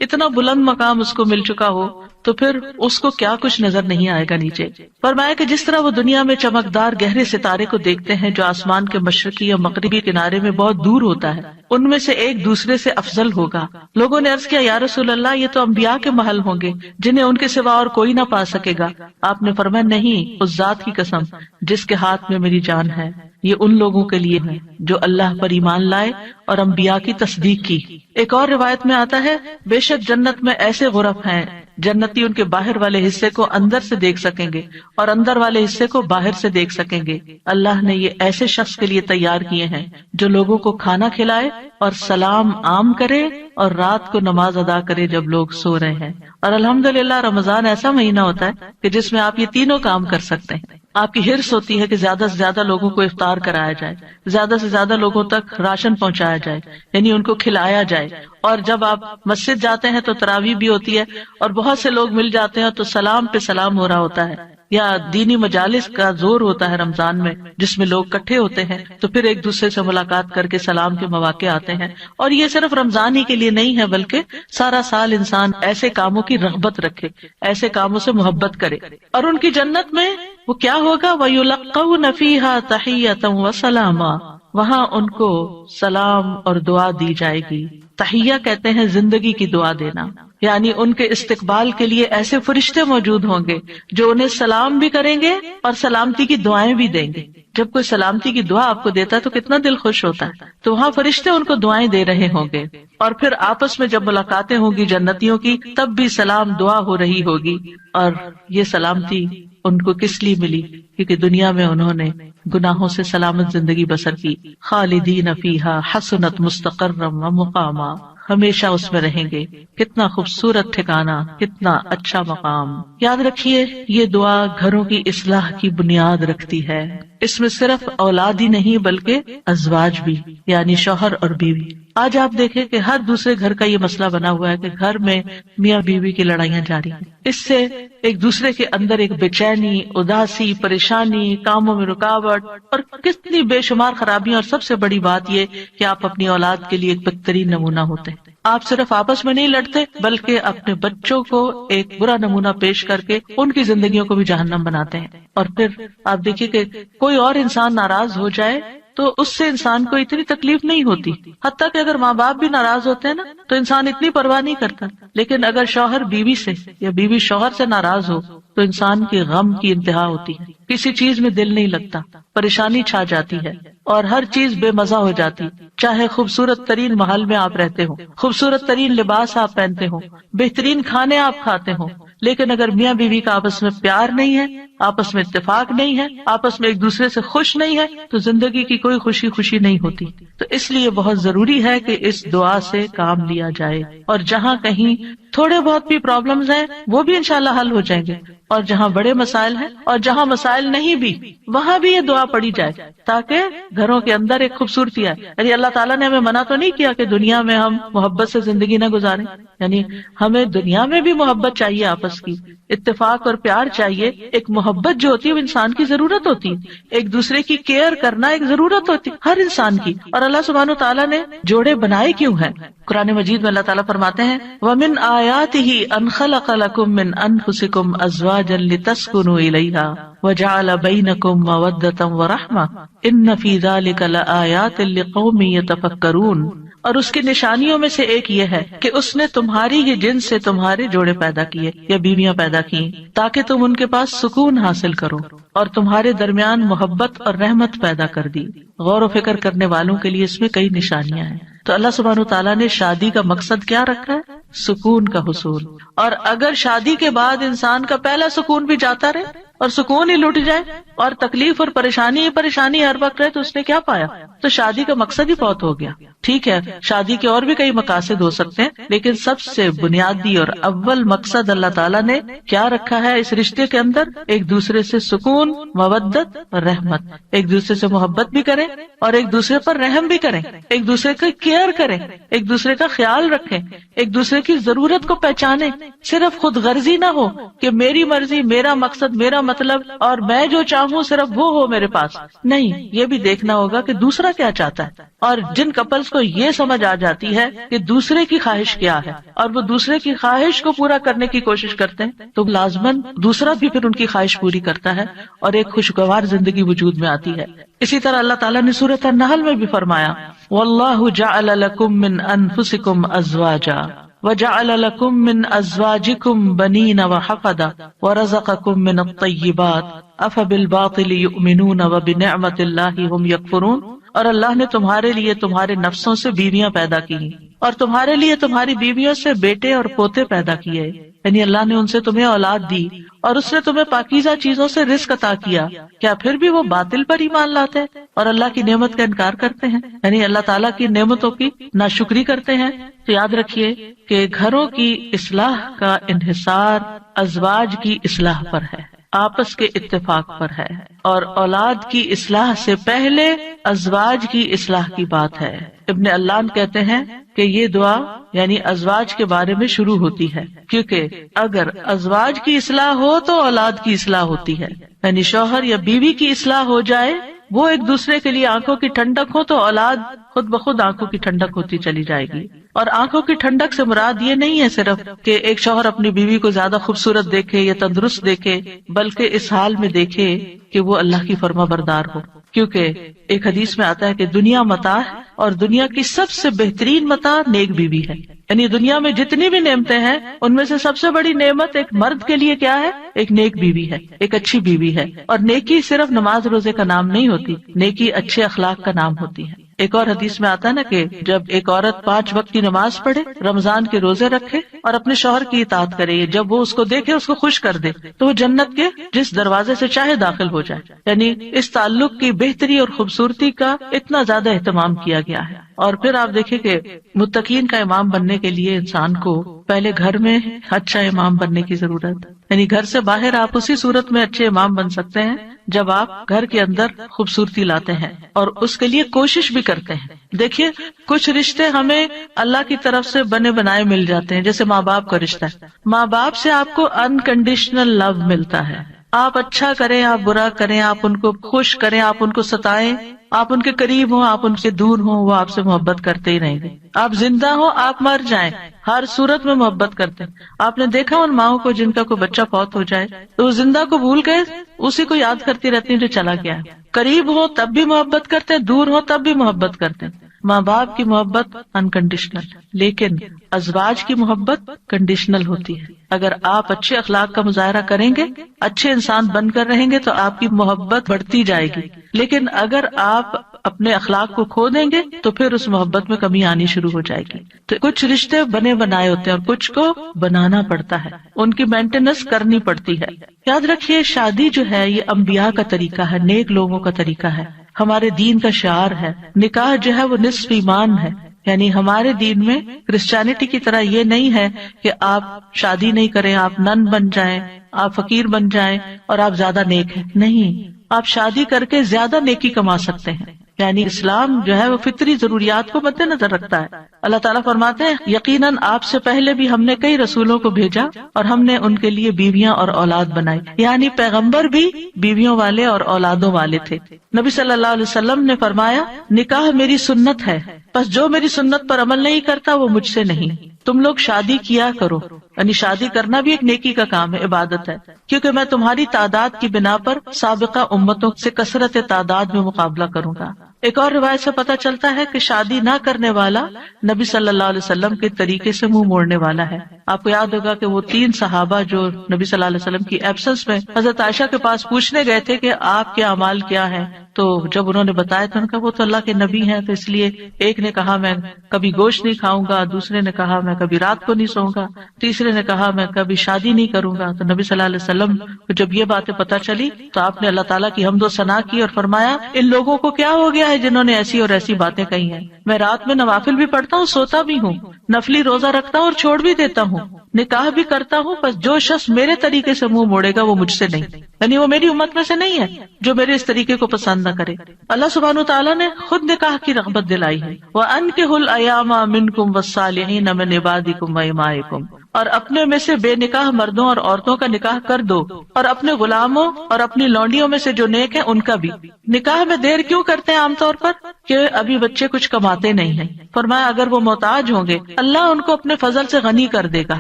اتنا بلند مقام اس کو مل چکا ہو، تو پھر اس کو کیا کچھ نظر نہیں آئے گا نیچے. فرمایا کہ جس طرح وہ دنیا میں چمکدار گہرے ستارے کو دیکھتے ہیں جو آسمان کے مشرقی یا مغربی کنارے میں بہت دور ہوتا ہے، ان میں سے ایک دوسرے سے افضل ہوگا. لوگوں نے عرض کیا یا رسول اللہ، یہ تو انبیاء کے محل ہوں گے جنہیں ان کے سوا اور کوئی نہ پا سکے گا. آپ نے فرمایا نہیں، اس ذات کی قسم جس کے ہاتھ میں میری جان ہے، یہ ان لوگوں کے لیے ہے جو اللہ پر ایمان لائے اور انبیاء کی تصدیق کی. ایک اور روایت میں آتا ہے بے شک جنت میں ایسے غرف ہیں جنتی ان کے باہر والے حصے کو اندر سے دیکھ سکیں گے اور اندر والے حصے کو باہر سے دیکھ سکیں گے. اللہ نے یہ ایسے شخص کے لیے تیار کیے ہیں جو لوگوں کو کھانا کھلائے اور سلام عام کرے اور رات کو نماز ادا کرے جب لوگ سو رہے ہیں. اور الحمدللہ رمضان ایسا مہینہ ہوتا ہے کہ جس میں آپ یہ تینوں کام کر سکتے ہیں. آپ کی ہرس ہوتی ہے کہ زیادہ سے زیادہ لوگوں کو افطار کرایا جائے، زیادہ سے زیادہ لوگوں تک راشن پہنچایا جائے، یعنی ان کو کھلایا جائے. اور جب آپ مسجد جاتے ہیں تو تراویح بھی ہوتی ہے اور بہت سے لوگ مل جاتے ہیں تو سلام پہ سلام ہو رہا ہوتا ہے. یا دینی مجالس کا زور ہوتا ہے رمضان میں جس میں لوگ اکٹھے ہوتے ہیں تو پھر ایک دوسرے سے ملاقات کر کے سلام کے مواقع آتے ہیں. اور یہ صرف رمضان ہی کے لیے نہیں ہے بلکہ سارا سال انسان ایسے کاموں کی رغبت رکھے، ایسے کاموں سے محبت کرے. اور ان کی جنت میں وہ کیا ہوگا؟ وَيُلَقَّوْنَ فِيهَا تَحِيَّةً وَسَلَامًا، وہاں ان کو سلام اور دعا دی جائے گی. تحیہ کہتے ہیں زندگی کی دعا دینا، یعنی ان کے استقبال کے لیے ایسے فرشتے موجود ہوں گے جو انہیں سلام بھی کریں گے اور سلامتی کی دعائیں بھی دیں گے. جب کوئی سلامتی کی دعا آپ کو دیتا ہے تو کتنا دل خوش ہوتا ہے. تو وہاں فرشتے ان کو دعائیں دے رہے ہوں گے. اور پھر آپس میں جب ملاقاتیں ہوں گی جنتیوں کی تب بھی سلام دعا ہو رہی ہوگی. اور یہ سلامتی ان کو کس لیے ملی؟ کیونکہ دنیا میں انہوں نے گناہوں سے سلامت زندگی بسر کی. خالدین فیہا حسنت مستقرا ومقاما، ہمیشہ اس میں رہیں گے. کتنا خوبصورت ٹھکانہ، کتنا اچھا مقام. یاد رکھیے یہ دعا گھروں کی اصلاح کی بنیاد رکھتی ہے. اس میں صرف اولاد ہی نہیں بلکہ ازواج بھی، یعنی شوہر اور بیوی. آج آپ دیکھیں کہ ہر دوسرے گھر کا یہ مسئلہ بنا ہوا ہے کہ گھر میں میاں بیوی کی لڑائیاں جاری ہیں. اس سے ایک دوسرے کے اندر ایک بے چینی، اداسی، پریشانی، کاموں میں رکاوٹ اور کتنی بے شمار خرابیاں. اور سب سے بڑی بات یہ کہ آپ اپنی اولاد کے لیے ایک بہترین نمونہ ہوتے ہیں. آپ صرف آپس میں نہیں لڑتے بلکہ اپنے بچوں کو ایک برا نمونہ پیش کر کے ان کی زندگیوں کو بھی جہنم بناتے ہیں. اور پھر آپ دیکھیے کہ کوئی اور انسان ناراض ہو جائے تو اس سے انسان کو اتنی تکلیف نہیں ہوتی. حتیٰ کہ اگر ماں باپ بھی ناراض ہوتے ہیں نا تو انسان اتنی پرواہ نہیں کرتا. لیکن اگر شوہر بیوی سے یا بیوی شوہر سے ناراض ہو تو انسان کی غم کی انتہا ہوتی ہے. کسی چیز میں دل نہیں لگتا، پریشانی چھا جاتی ہے اور ہر چیز بے مزہ ہو جاتی. چاہے خوبصورت ترین محل میں آپ رہتے ہو، خوبصورت ترین لباس آپ پہنتے ہو، بہترین کھانے آپ کھاتے ہو، لیکن اگر میاں بیوی کا آپس میں پیار نہیں ہے، آپس میں اتفاق نہیں ہے، آپس میں ایک دوسرے سے خوش نہیں ہے، تو زندگی کی کوئی خوشی نہیں ہوتی. تو اس لیے بہت ضروری ہے کہ اس دعا سے کام لیا جائے، اور جہاں کہیں تھوڑے بہت بھی پرابلمز ہیں وہ بھی انشاءاللہ حل ہو جائیں گے، اور جہاں بڑے مسائل ہیں اور جہاں مسائل نہیں بھی وہاں بھی یہ دعا پڑھی جائے تاکہ گھروں کے اندر ایک خوبصورتی آئے. یعنی اللہ تعالیٰ نے ہمیں منع تو نہیں کیا کہ دنیا میں ہم محبت سے زندگی نہ گزاریں، یعنی ہمیں دنیا میں بھی محبت چاہیے، آپس کی اتفاق اور پیار چاہیے. ایک محبت جو ہوتی ہے وہ انسان کی ضرورت ہوتی ہے، ایک دوسرے کی کیئر کرنا ایک ضرورت ہوتی ہے ہر انسان کی. اور اللہ سبحانہ تعالیٰ نے جوڑے بنائے کیوں ہیں؟ قرآن مجید میں اللہ تعالیٰ فرماتے ہیں وَمِنْ آيَاتِهِ أَنْ خَلَقَ لَكُم مِّنْ أَنفُسِكُمْ أَزْوَاجًا لِتَسْكُنُوا إِلَيْهَا وَجَعَلَ بَيْنَكُم مَّوَدَّةً وَرَحْمَةً إِنَّ فِي ذَلِكَ لَآيَاتٍ لِقَوْمٍ يَتَفَكَّرُونَ. اور اس کی نشانیوں میں سے ایک یہ ہے کہ اس نے تمہاری ہی جنس سے تمہارے جوڑے پیدا کیے یا بیویاں پیدا کی تاکہ تم ان کے پاس سکون حاصل کرو، اور تمہارے درمیان محبت اور رحمت پیدا کر دی. غور و فکر کرنے والوں کے لیے اس میں کئی نشانیاں ہیں. تو اللہ سبحانہ تعالیٰ نے شادی کا مقصد کیا رکھا ہے؟ سکون کا حصول. اور اگر شادی کے بعد انسان کا پہلا سکون بھی جاتا رہے اور سکون ہی لٹ جائے اور تکلیف اور پریشانی ہر وقت رہے تو اس نے کیا پایا؟ تو شادی کا مقصد ہی بہت ہو گیا. ٹھیک ہے، شادی کے اور بھی کئی مقاصد ہو سکتے ہیں، لیکن سب سے بنیادی اور اول مقصد اللہ تعالیٰ نے کیا رکھا ہے اس رشتے کے اندر؟ ایک دوسرے سے سکون، مودت اور رحمت. ایک دوسرے سے محبت بھی کریں اور ایک دوسرے پر رحم بھی کریں، ایک دوسرے کی کیئر کریں، ایک دوسرے کا خیال رکھیں، ایک دوسرے کی ضرورت کو پہچانیں. صرف خود غرضی نہ ہو کہ میری مرضی، میرا مقصد، میرا مطلب اور میں جو چاہوں صرف وہ ہو میرے پاس. نہیں، یہ بھی دیکھنا ہوگا کہ دوسرا کیا چاہتا ہے. اور جن کپلز کو یہ سمجھ آ جاتی ہے کہ دوسرے کی خواہش کیا ہے اور وہ دوسرے کی خواہش کو پورا کرنے کی کوشش کرتے ہیں تو لازماً دوسرا بھی پھر ان کی خواہش پوری کرتا ہے اور ایک خوشگوار زندگی وجود میں آتی ہے. اسی طرح اللہ تعالیٰ نے سورۃ النحل میں بھی فرمایا وَاللَّهُ جَعَلَ لَكُم مِّنْ أَنفُسِكُمْ أَزْوَاجًا وَجَعَلَ لَكُم مِّنْ أَزْوَاجِكُمْ بَنِينَ وَحَفَدَةً وَرَزَقَكُم مِّنَ الطَّيِّبَاتِ أَفَبِالْبَاطِلِ يُؤْمِنُونَ وَبِنِعْمَةِ اللَّهِ هُمْ يَكْفُرُونَ. اور اللہ نے تمہارے لیے تمہارے نفسوں سے بیویاں پیدا کی اور تمہارے لیے تمہاری بیویوں سے بیٹے اور پوتے پیدا کیے، یعنی اللہ نے ان سے تمہیں اولاد دی اور اس نے تمہیں پاکیزہ چیزوں سے رزق عطا کیا. کیا پھر بھی وہ باطل پر ایمان لاتے ہیں اور اللہ کی نعمت کا انکار کرتے ہیں، یعنی اللہ تعالیٰ کی نعمتوں کی ناشکری کرتے ہیں؟ تو یاد رکھیے کہ گھروں کی اصلاح کا انحصار ازواج کی اصلاح پر ہے، آپس کے اتفاق پر ہے، اور اولاد کی اصلاح سے پہلے ازواج کی اصلاح کی بات ہے. ابن علان کہتے ہیں کہ یہ دعا یعنی ازواج کے بارے میں شروع ہوتی ہے، کیونکہ اگر ازواج کی اصلاح ہو تو اولاد کی اصلاح ہوتی ہے. یعنی شوہر یا بیوی کی اصلاح ہو جائے، وہ ایک دوسرے کے لیے آنکھوں کی ٹھنڈک ہو، تو اولاد خود بخود آنکھوں کی ٹھنڈک ہوتی چلی جائے گی. اور آنکھوں کی ٹھنڈک سے مراد یہ نہیں ہے صرف کہ ایک شوہر اپنی بیوی کو زیادہ خوبصورت دیکھے یا تندرست دیکھے، بلکہ اس حال میں دیکھے کہ وہ اللہ کی فرما بردار ہو. کیونکہ ایک حدیث میں آتا ہے کہ دنیا متاع ہے اور دنیا کی سب سے بہترین متاع نیک بیوی ہے. یعنی دنیا میں جتنی بھی نعمتیں ہیں ان میں سے سب سے بڑی نعمت ایک مرد کے لیے کیا ہے؟ ایک نیک بیوی ہے، ایک اچھی بیوی ہے. اور نیکی صرف نماز روزے کا نام نہیں ہوتی، نیکی اچھے اخلاق کا نام ہوتی ہے. ایک اور حدیث میں آتا ہے نا کہ جب ایک عورت 5 وقت کی نماز پڑھے، رمضان کے روزے رکھے اور اپنے شوہر کی اطاعت کرے، جب وہ اس کو دیکھے، اس کو خوش کر دے، تو وہ جنت کے جس دروازے سے چاہے داخل ہو جائے. یعنی اس تعلق کی بہتری اور خوبصورتی کا اتنا زیادہ اہتمام کیا گیا ہے. اور پھر آپ دیکھیں کہ متقین کا امام بننے کے لیے انسان کو پہلے گھر میں اچھا امام بننے کی ضرورت ہے. یعنی گھر سے باہر آپ اسی صورت میں اچھے امام بن سکتے ہیں جب آپ گھر کے اندر خوبصورتی لاتے ہیں اور اس کے لیے کوشش بھی کرتے ہیں. دیکھیے کچھ رشتے ہمیں اللہ کی طرف سے بنے بنائے مل جاتے ہیں، جیسے ماں باپ کا رشتہ ہے. ماں باپ سے آپ کو انکنڈیشنل لو ملتا ہے. آپ اچھا کریں، آپ برا کریں، آپ ان کو خوش کریں، آپ ان کو ستائیں، آپ ان کے قریب ہوں، آپ ان سے دور ہوں، وہ آپ سے محبت کرتے ہی رہیں گے. آپ زندہ ہوں، آپ مر جائیں، ہر صورت میں محبت کرتے ہیں. آپ نے دیکھا ان ماؤں کو جن کا کوئی بچہ فوت ہو جائے تو وہ زندہ کو بھول گئے، اسی کو یاد کرتی رہتی ہیں جو چلا گیا ہے. قریب ہو تب بھی محبت کرتے ہیں، دور ہو تب بھی محبت کرتے ہیں. ماں باپ کی محبت انکنڈیشنل، لیکن ازواج کی محبت کنڈیشنل ہوتی ہے. اگر آپ اچھے اخلاق کا مظاہرہ کریں گے، اچھے انسان بن کر رہیں گے تو آپ کی محبت بڑھتی جائے گی. لیکن اگر آپ اپنے اخلاق کو کھو دیں گے تو پھر اس محبت میں کمی آنی شروع ہو جائے گی. تو کچھ رشتے بنے بنائے ہوتے ہیں اور کچھ کو بنانا پڑتا ہے، ان کی مینٹیننس کرنی پڑتی ہے. یاد رکھیے شادی جو ہے یہ انبیاء کا طریقہ ہے، نیک لوگوں کا طریقہ ہے، ہمارے دین کا شعار ہے. نکاح جو ہے وہ نصف ایمان ہے، یعنی ہمارے دین میں کرسچینٹی کی طرح یہ نہیں ہے کہ آپ شادی نہیں کریں، آپ نن بن جائیں، آپ فقیر بن جائیں اور آپ زیادہ نیک ہیں. نہیں، آپ شادی کر کے زیادہ نیکی کما سکتے ہیں. یعنی اسلام جو ہے وہ فطری ضروریات کو مد نظر رکھتا ہے. اللہ تعالیٰ فرماتے ہیں یقیناً آپ سے پہلے بھی ہم نے کئی رسولوں کو بھیجا اور ہم نے ان کے لیے بیویاں اور اولاد بنائی. یعنی پیغمبر بھی بیویوں والے اور اولادوں والے تھے. نبی صلی اللہ علیہ وسلم نے فرمایا نکاح میری سنت ہے، بس جو میری سنت پر عمل نہیں کرتا وہ مجھ سے نہیں. تم لوگ شادی کیا کرو، یعنی شادی کرنا بھی ایک نیکی کا کام ہے، عبادت ہے، کیونکہ میں تمہاری تعداد کی بنا پر سابقہ امتوں سے کثرت تعداد میں مقابلہ کروں گا. ایک اور روایت سے پتہ چلتا ہے کہ شادی نہ کرنے والا نبی صلی اللہ علیہ وسلم کے طریقے سے منہ موڑنے والا ہے. آپ کو یاد ہوگا کہ وہ 3 صحابہ جو نبی صلی اللہ علیہ وسلم کی ایبسنس میں حضرت عائشہ کے پاس پوچھنے گئے تھے کہ آپ کے اعمال کیا ہیں، تو جب انہوں نے بتایا تو ان کا وہ تو اللہ کے نبی ہیں، تو اس لیے ایک نے کہا میں کبھی گوشت نہیں کھاؤں گا، دوسرے نے کہا میں کبھی رات کو نہیں سوؤں گا، تیسرے نے کہا میں کبھی شادی نہیں کروں گا. تو نبی صلی اللہ علیہ وسلم کو جب یہ باتیں پتہ چلی تو آپ نے اللہ تعالیٰ کی حمد و ثنا کی اور فرمایا ان لوگوں کو کیا ہو گیا ہے جنہوں نے ایسی اور ایسی باتیں کہی ہیں. میں رات میں نوافل بھی پڑھتا ہوں، سوتا بھی ہوں، نفلی روزہ رکھتا ہوں اور چھوڑ بھی دیتا ہوں، نکاح بھی کرتا ہوں، بس جو شخص میرے طریقے سے منہ موڑے گا وہ مجھ سے نہیں، یعنی وہ میری امت میں سے نہیں ہے جو میرے اس طریقے کو پسند نہ کرے. اللہ سبحانہ وتعالیٰ نے خود نکاح کی رغبت دلائی ہے. وَأَنكِحُوا الْأَيَامَ مِنكُمْ وَالصَّالِحِينَ مِنْ عِبَادِكُمْ وَإِمَائِكُمْ، اور اپنے میں سے بے نکاح مردوں اور عورتوں کا نکاح کر دو، اور اپنے غلاموں اور اپنی لونڈیوں میں سے جو نیک ہیں ان کا بھی. نکاح میں دیر کیوں کرتے ہیں عام طور پر؟ کہ ابھی بچے کچھ کماتے نہیں ہیں. فرمایا اگر وہ محتاج ہوں گے اللہ ان کو اپنے فضل سے غنی کر دے گا،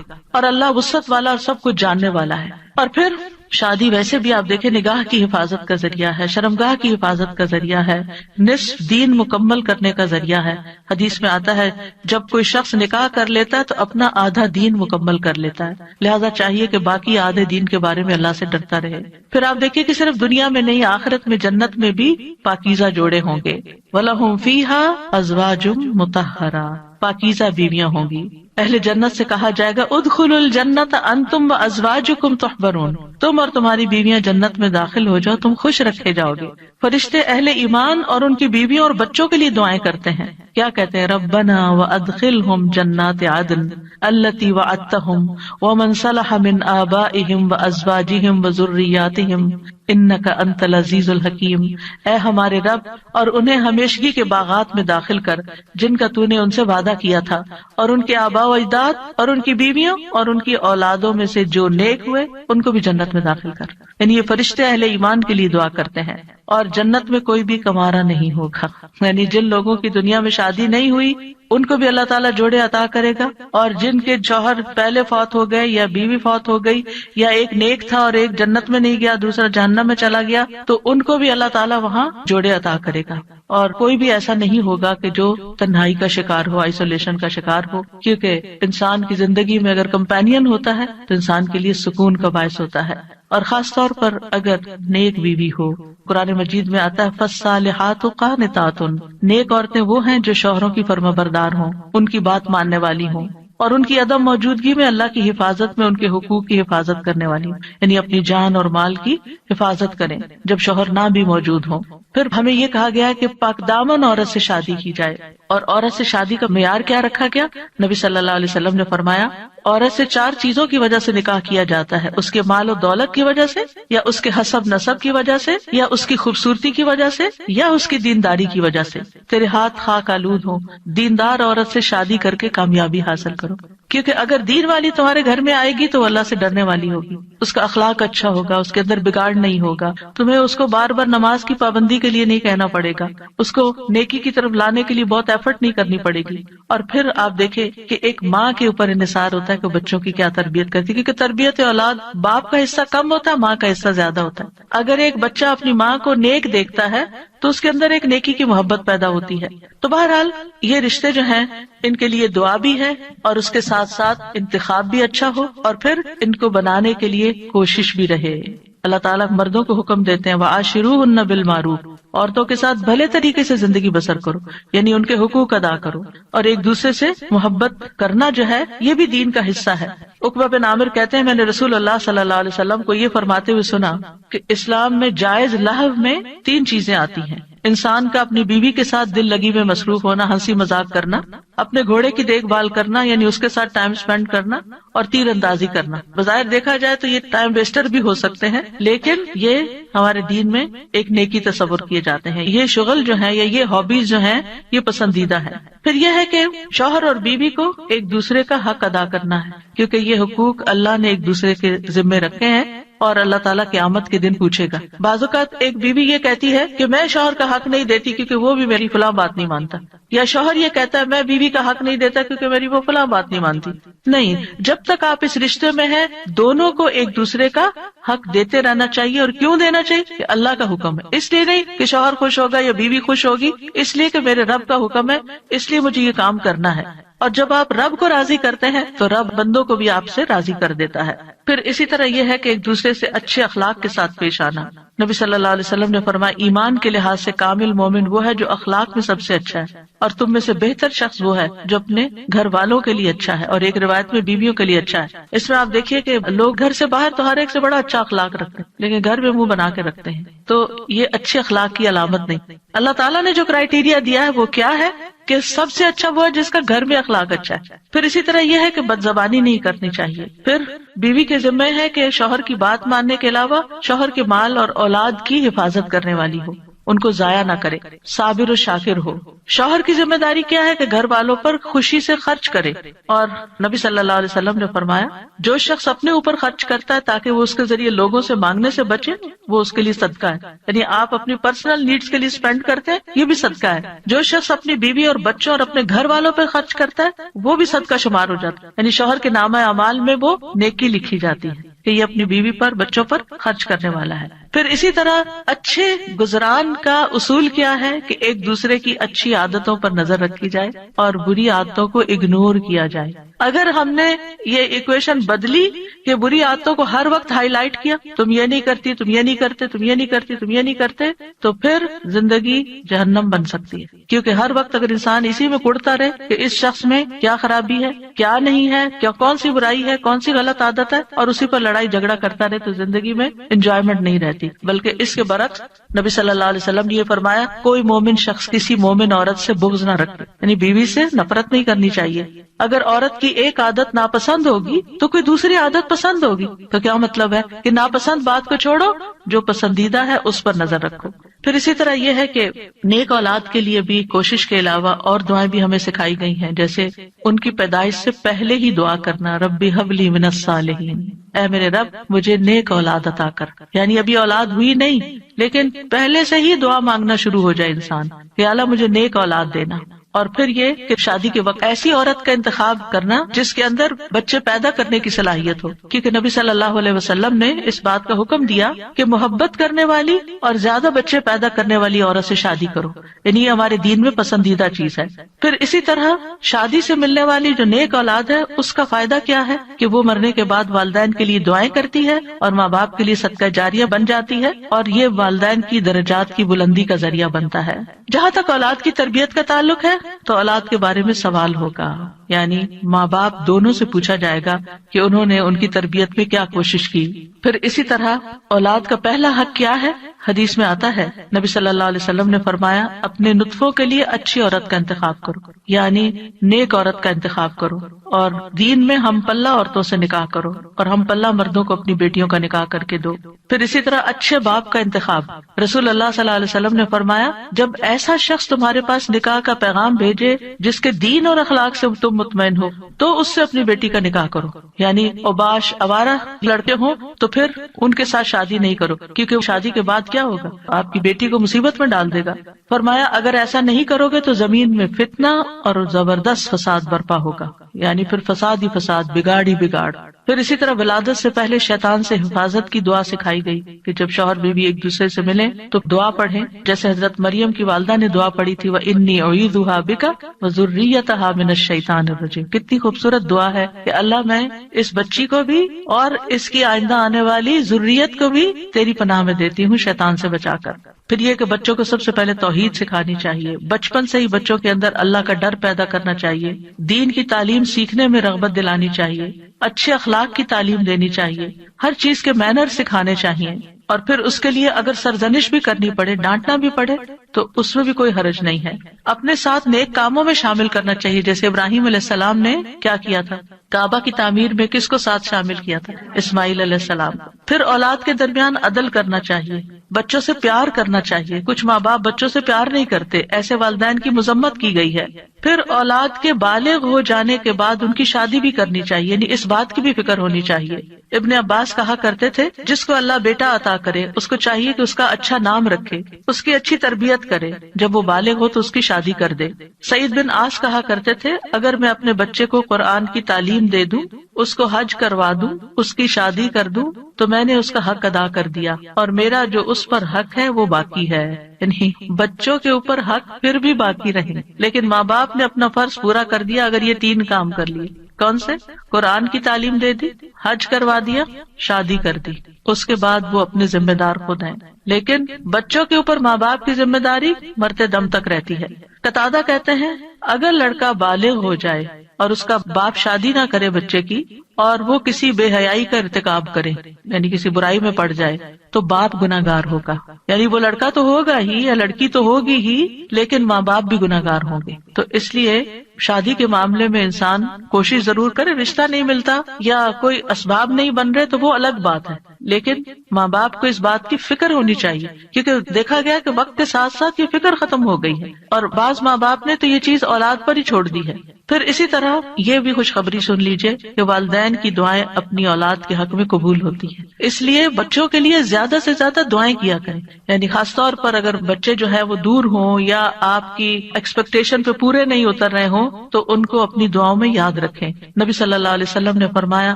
اور اللہ وسعت والا اور سب کچھ جاننے والا ہے. اور پھر شادی ویسے بھی آپ دیکھیں نگاہ کی حفاظت کا ذریعہ ہے، شرمگاہ کی حفاظت کا ذریعہ ہے، نصف دین مکمل کرنے کا ذریعہ ہے. حدیث میں آتا ہے جب کوئی شخص نکاح کر لیتا ہے تو اپنا آدھا دین مکمل کر لیتا ہے، لہذا چاہیے کہ باقی آدھے دین کے بارے میں اللہ سے ڈرتا رہے. پھر آپ دیکھیے کہ صرف دنیا میں نہیں، آخرت میں جنت میں بھی پاکیزہ جوڑے ہوں گے. وَلَهُمْ فِيهَا أَزْوَاجٌ مُطَهَّرَةٌ، پاکیزہ بیویاں ہوں گی. اہل جنت سے کہا جائے گا ادخلوا الجنت انتم وازواجکم تحبرون، تم اور تمہاری بیویاں جنت میں داخل ہو جاؤ، تم خوش رکھے جاؤ گے. فرشتے اہل ایمان اور ان کی بیویوں اور بچوں کے لیے دعائیں کرتے ہیں. کیا کہتے ہیں؟ ربنا وادخلهم جنات عدن التي وعدتهم ومن صلح من آبائهم وازواجهم وذرياتهم انک انت العزیز الحکیم. اے ہمارے رب، اور انہیں ہمیشگی کے باغات میں داخل کر جن کا تو نے ان سے وعدہ کیا تھا، اور ان کے آباء و اجداد اور ان کی بیویوں اور ان کی اولادوں میں سے جو نیک ہوئے ان کو بھی جنت میں داخل کر. یعنی یہ فرشتے اہل ایمان کے لیے دعا کرتے ہیں. اور جنت میں کوئی بھی کمارا نہیں ہوگا، یعنی جن لوگوں کی دنیا میں شادی نہیں ہوئی ان کو بھی اللہ تعالیٰ جوڑے عطا کرے گا، اور جن کے شوہر پہلے فوت ہو گئے یا بیوی فوت ہو گئی، یا ایک نیک تھا اور ایک جنت میں نہیں گیا دوسرا جہنم میں چلا گیا، تو ان کو بھی اللہ تعالیٰ وہاں جوڑے عطا کرے گا. اور کوئی بھی ایسا نہیں ہوگا کہ جو تنہائی کا شکار ہو، آئسولیشن کا شکار ہو، کیونکہ انسان کی زندگی میں اگر کمپینین ہوتا ہے تو انسان کے لیے سکون کا باعث ہوتا ہے. اور خاص طور پر اگر نیک بیوی ہو. قرآن مجید میں آتا ہے فالصالحات قانتات، نیک عورتیں وہ ہیں جو شوہروں کی فرما بردار ہوں، ان کی بات ماننے والی ہوں، اور ان کی عدم موجودگی میں اللہ کی حفاظت میں ان کے حقوق کی حفاظت کرنے والی ہوں، یعنی اپنی جان اور مال کی حفاظت کریں جب شوہر نہ بھی موجود ہوں. پھر ہمیں یہ کہا گیا ہے کہ پاک دامن عورت سے شادی کی جائے. اور عورت سے شادی کا معیار کیا رکھا گیا؟ نبی صلی اللہ علیہ وسلم نے فرمایا عورت سے 4 چیزوں کی وجہ سے نکاح کیا جاتا ہے، اس کے مال و دولت کی وجہ سے، یا اس کے حسب نسب کی وجہ سے، یا اس کی خوبصورتی کی وجہ سے، یا اس کی دینداری کی وجہ سے. تیرے ہاتھ خاک آلود ہوں، دیندار عورت سے شادی کر کے کامیابی حاصل کرو، کیونکہ اگر دین والی تمہارے گھر میں آئے گی تو اللہ سے ڈرنے والی ہوگی، اس کا اخلاق اچھا ہوگا، اس کے اندر بگاڑ نہیں ہوگا، تمہیں اس کو بار بار نماز کی پابندی کے لیے نہیں کہنا پڑے گا، اس کو نیکی کی طرف لانے کے لیے بہت ایفرٹ نہیں کرنی پڑے گی. اور پھر آپ دیکھیں کہ ایک ماں کے اوپر انحصار ہوتا ہے کہ بچوں کی کیا تربیت کرتی ہے، کیونکہ تربیت اولاد باپ کا حصہ کم ہوتا ہے، ماں کا حصہ زیادہ ہوتا ہے. اگر ایک بچہ اپنی ماں کو نیک دیکھتا ہے تو اس کے اندر ایک نیکی کی محبت پیدا ہوتی ہے. تو بہرحال یہ رشتے جو ہیں ان کے لیے دعا بھی ہے، اور اس کے ساتھ ساتھ انتخاب بھی اچھا ہو، اور پھر ان کو بنانے کے لیے کوشش بھی رہے. اللہ تعالیٰ مردوں کو حکم دیتے ہیں وَعَاشِرُوهُنَّ بِالْمَعْرُوفِ، عورتوں کے ساتھ بھلے طریقے سے زندگی بسر کرو، یعنی ان کے حقوق ادا کرو، اور ایک دوسرے سے محبت کرنا جو ہے یہ بھی دین کا حصہ ہے۔ عقبہ بن عامر کہتے ہیں میں نے رسول اللہ صلی اللہ علیہ وسلم کو یہ فرماتے ہوئے سنا کہ اسلام میں جائز لہو میں 3 چیزیں آتی ہیں: انسان کا اپنی بیوی کے ساتھ دل لگی میں مصروف ہونا، ہنسی مذاق کرنا، اپنے گھوڑے کی دیکھ بھال کرنا یعنی اس کے ساتھ ٹائم سپینڈ کرنا، اور تیر اندازی کرنا۔ بظاہر دیکھا جائے تو یہ ٹائم ویسٹر بھی ہو سکتے ہیں، لیکن یہ ہمارے دین میں ایک نیکی تصور کیے جاتے ہیں۔ یہ شغل جو ہے یا یہ ہابیز جو ہیں یہ پسندیدہ ہے۔ پھر یہ ہے کہ شوہر اور بیوی کو ایک دوسرے کا حق ادا کرنا ہے، کیونکہ یہ حقوق اللہ نے ایک دوسرے کے ذمے رکھے ہیں اور اللہ تعالیٰ قیامت کے دن پوچھے گا۔ بعض اوقات ایک بیوی یہ کہتی ہے کہ میں شوہر کا حق نہیں دیتی کیونکہ وہ بھی میری فلاں بات نہیں مانتا، یا شوہر یہ کہتا ہے میں بیوی کا حق نہیں دیتا کیونکہ میری وہ فلاں بات نہیں مانتی۔ نہیں، جب تک آپ اس رشتے میں ہیں دونوں کو ایک دوسرے کا حق دیتے رہنا چاہیے۔ اور کیوں دینا چاہیے؟ کہ اللہ کا حکم ہے، اس لیے نہیں کہ شوہر خوش ہوگا یا بیوی خوش ہوگی، اس لیے کہ میرے رب کا حکم ہے، اس لیے مجھے یہ کام کرنا ہے۔ اور جب آپ رب کو راضی کرتے ہیں تو رب بندوں کو بھی آپ سے راضی کر دیتا ہے۔ پھر اسی طرح یہ ہے کہ ایک دوسرے سے اچھے اخلاق کے ساتھ پیش آنا۔ نبی صلی اللہ علیہ وسلم نے فرمایا ایمان کے لحاظ سے کامل مومن وہ ہے جو اخلاق میں سب سے اچھا ہے، اور تم میں سے بہتر شخص وہ ہے جو اپنے گھر والوں کے لیے اچھا ہے، اور ایک روایت میں بیویوں کے لیے اچھا ہے۔ اس میں آپ دیکھیے کہ لوگ گھر سے باہر تو ہر ایک سے بڑا اچھا اخلاق رکھتے ہیں، لیکن گھر میں منہ بنا کے رکھتے ہیں، تو یہ اچھے اخلاق کی علامت نہیں۔ اللہ تعالیٰ نے جو کرائیٹیریا دیا ہے وہ کیا ہے کہ سب سے اچھا وہ ہے جس کا گھر میں اخلاق اچھا ہے۔ پھر اسی طرح یہ ہے کہ بد زبانی نہیں کرنی چاہیے۔ پھر بیوی کے ذمہ ہے کہ شوہر کی بات ماننے کے علاوہ شوہر کے مال اور اولاد کی حفاظت کرنے والی ہو، ان کو ضائع نہ کرے، صابر و شاکر ہو۔ شوہر کی ذمہ داری کیا ہے کہ گھر والوں پر خوشی سے خرچ کرے، اور نبی صلی اللہ علیہ وسلم نے فرمایا جو شخص اپنے اوپر خرچ کرتا ہے تاکہ وہ اس کے ذریعے لوگوں سے مانگنے سے بچے وہ اس کے لیے صدقہ ہے، یعنی آپ اپنی پرسنل نیڈز کے لیے اسپینڈ کرتے ہیں یہ بھی صدقہ ہے۔ جو شخص اپنی بیوی اور بچوں اور اپنے گھر والوں پر خرچ کرتا ہے وہ بھی صدقہ شمار ہو جاتا ہے، یعنی شوہر کے نامہ اعمال میں وہ نیکی لکھی جاتی ہے کہ یہ اپنی بیوی پر بچوں پر خرچ کرنے والا ہے۔ پھر اسی طرح اچھے گزران کا اصول کیا ہے کہ ایک دوسرے کی اچھی عادتوں پر نظر رکھی جائے اور بری عادتوں کو اگنور کیا جائے۔ اگر ہم نے یہ ایکویشن بدلی کہ بری عادتوں کو ہر وقت ہائی لائٹ کیا، تم یہ نہیں کرتی، تم یہ نہیں کرتے، تم یہ نہیں کرتی، تم یہ نہیں کرتے، تو پھر زندگی جہنم بن سکتی ہے۔ کیونکہ ہر وقت اگر انسان اسی میں کڑتا رہے کہ اس شخص میں کیا خرابی ہے، کیا نہیں ہے، کیا کون سی برائی ہے، کون سی غلط عادت ہے، اور اسی پر لڑائی جھگڑا کرتا رہے، تو زندگی میں انجوائمنٹ نہیں رہتی۔ بلکہ اس کے برعکس نبی صلی اللہ علیہ وسلم نے یہ فرمایا کوئی مومن شخص کسی مومن عورت سے بغض نہ رکھے، یعنی بیوی سے نفرت نہیں کرنی چاہیے۔ اگر عورت کی ایک عادت ناپسند ہوگی تو کوئی دوسری عادت پسند ہوگی، تو کیا مطلب ہے کہ ناپسند بات کو چھوڑو، جو پسندیدہ ہے اس پر نظر رکھو۔ پھر اسی طرح یہ ہے کہ نیک اولاد کے لیے بھی کوشش کے علاوہ اور دعائیں بھی ہمیں سکھائی گئی ہیں، جیسے ان کی پیدائش سے پہلے ہی دعا کرنا، ربی حب لی من الصالحین، اے میرے رب مجھے نیک اولاد عطا کر، یعنی ابھی اولاد ہوئی نہیں لیکن پہلے سے ہی دعا مانگنا شروع ہو جائے انسان کہ اللہ مجھے نیک اولاد دینا۔ اور پھر یہ کہ شادی کے وقت ایسی عورت کا انتخاب کرنا جس کے اندر بچے پیدا کرنے کی صلاحیت ہو، کیونکہ نبی صلی اللہ علیہ وسلم نے اس بات کا حکم دیا کہ محبت کرنے والی اور زیادہ بچے پیدا کرنے والی عورت سے شادی کرو، یعنی یہ ہمارے دین میں پسندیدہ چیز ہے۔ پھر اسی طرح شادی سے ملنے والی جو نیک اولاد ہے اس کا فائدہ کیا ہے کہ وہ مرنے کے بعد والدین کے لیے دعائیں کرتی ہے اور ماں باپ کے لیے صدقہ جاریہ بن جاتی ہے، اور یہ والدین کی درجات کی بلندی کا ذریعہ بنتا ہے۔ جہاں تک اولاد کی تربیت کا تعلق ہے تو اولاد کے بارے میں سوال ہوگا، یعنی ماں باپ دونوں سے پوچھا جائے گا کہ انہوں نے ان کی تربیت میں کیا کوشش کی۔ پھر اسی طرح اولاد کا پہلا حق کیا ہے؟ حدیث میں آتا ہے نبی صلی اللہ علیہ وسلم نے فرمایا اپنے نطفوں کے لیے اچھی عورت کا انتخاب کرو، یعنی نیک عورت کا انتخاب کرو، اور دین میں ہم پلہ عورتوں سے نکاح کرو، اور ہم پلہ مردوں کو اپنی بیٹیوں کا نکاح کر کے دو۔ پھر اسی طرح اچھے باپ کا انتخاب، رسول اللہ صلی اللہ علیہ وسلم نے فرمایا جب ایسا شخص تمہارے پاس نکاح کا پیغام بھیجے جس کے دین اور اخلاق سے تم مطمئن ہو تو اس سے اپنی بیٹی کا نکاح کرو، یعنی اوباش آوارہ لڑکے ہوں تو پھر ان کے ساتھ شادی نہیں کرو، کیونکہ شادی کے بعد کیا ہوگا، آپ کی بیٹی کو مصیبت میں ڈال دے گا۔ فرمایا اگر ایسا نہیں کرو گے تو زمین میں فتنہ اور زبردست فساد برپا ہوگا، یعنی پھر فساد ہی فساد، بگاڑ ہی بگاڑ۔ پھر اسی طرح ولادت سے پہلے شیطان سے حفاظت کی دعا سکھائی گئی کہ جب شوہر بیوی ایک دوسرے سے ملیں تو دعا پڑھیں، جیسے حضرت مریم کی والدہ نے دعا پڑھی تھی وَإِنِّي أُعِيذُهَا بِكَ وَذُرِّيَّتَهَا مِنَ الشَّيْطَانِ الرَّجِيمِ۔ کتنی خوبصورت دعا ہے کہ اللہ میں اس بچی کو بھی اور اس کی آئندہ آنے والی ذریت کو بھی تیری پناہ میں دیتی ہوں شیطان سے بچا کر۔ پھر یہ کہ بچوں کو سب سے پہلے توحید سکھانی چاہیے، بچپن سے ہی بچوں کے اندر اللہ کا ڈر پیدا کرنا چاہیے، دین کی تعلیم سیکھنے میں رغبت دلانی چاہیے، اچھے اخلاق کی تعلیم دینی چاہیے، ہر چیز کے مینر سکھانے چاہیے، اور پھر اس کے لیے اگر سرزنش بھی کرنی پڑے، ڈانٹنا بھی پڑے تو اس میں بھی کوئی حرج نہیں ہے۔ اپنے ساتھ نیک کاموں میں شامل کرنا چاہیے، جیسے ابراہیم علیہ السلام نے کیا کیا تھا، کعبہ کی تعمیر میں کس کو ساتھ شامل کیا تھا؟ اسماعیل علیہ السلام۔ پھر اولاد کے درمیان عدل کرنا چاہیے، بچوں سے پیار کرنا چاہیے، کچھ ماں باپ بچوں سے پیار نہیں کرتے، ایسے والدین کی مذمت کی گئی ہے۔ پھر اولاد کے بالغ ہو جانے کے بعد ان کی شادی بھی کرنی چاہیے، یعنی اس بات کی بھی فکر ہونی چاہیے۔ ابن عباس کہا کرتے تھے، جس کو اللہ بیٹا عطا کرے اس کو چاہیے کہ اس کا اچھا نام رکھے، اس کی اچھی تربیت کرے، جب وہ بالغ ہو تو اس کی شادی کر دے۔ سعید بن عاص کہا کرتے تھے، اگر میں اپنے بچے کو قرآن کی تعلیم دے دوں، اس کو حج کروا دوں، اس کی شادی کر دوں تو میں نے اس کا حق ادا کر دیا، اور میرا جو اس پر حق ہے وہ باقی ہے۔ یعنی بچوں کے اوپر حق پھر بھی باقی رہے، لیکن ماں باپ نے اپنا فرض پورا کر دیا اگر یہ 3 کام کر لیے۔ کون سے؟ قرآن کی تعلیم دے دی، حج کروا دیا، شادی کر دی، اس کے بعد وہ اپنے ذمہ دار خود ہیں۔ لیکن بچوں کے اوپر ماں باپ کی ذمہ داری مرتے دم تک رہتی ہے۔ قتادہ کہتے ہیں، اگر لڑکا بالغ ہو جائے اور اس کا باپ شادی نہ کرے بچے کی، اور وہ کسی بے حیائی کا ارتکاب کرے، یعنی کسی برائی میں پڑ جائے، تو باپ گناہگار ہوگا۔ یعنی وہ لڑکا تو ہوگا ہی یا لڑکی تو ہوگی ہی، لیکن ماں باپ بھی گناہگار ہوں گے۔ تو اس لیے شادی کے معاملے میں انسان کوشش ضرور کرے، رشتہ نہیں ملتا یا کوئی اسباب نہیں بن رہے تو وہ الگ بات ہے، لیکن ماں باپ کو اس بات کی فکر ہونی چاہیے، کیونکہ دیکھا گیا کہ وقت کے ساتھ ساتھ یہ فکر ختم ہو گئی ہے، اور بعض ماں باپ نے تو یہ چیز اولاد پر ہی چھوڑ دی ہے۔ پھر اسی طرح یہ بھی خوشخبری سن لیجئے کہ والدین کی دعائیں اپنی اولاد کے حق میں قبول ہوتی ہیں، اس لیے بچوں کے لیے زیادہ سے زیادہ دعائیں کیا کریں۔ یعنی خاص طور پر اگر بچے جو ہے وہ دور ہوں یا آپ کی ایکسپیکٹیشن پہ پورے نہیں اتر رہے ہوں تو ان کو اپنی دعاؤں میں یاد رکھیں۔ نبی صلی اللہ علیہ وسلم نے فرمایا،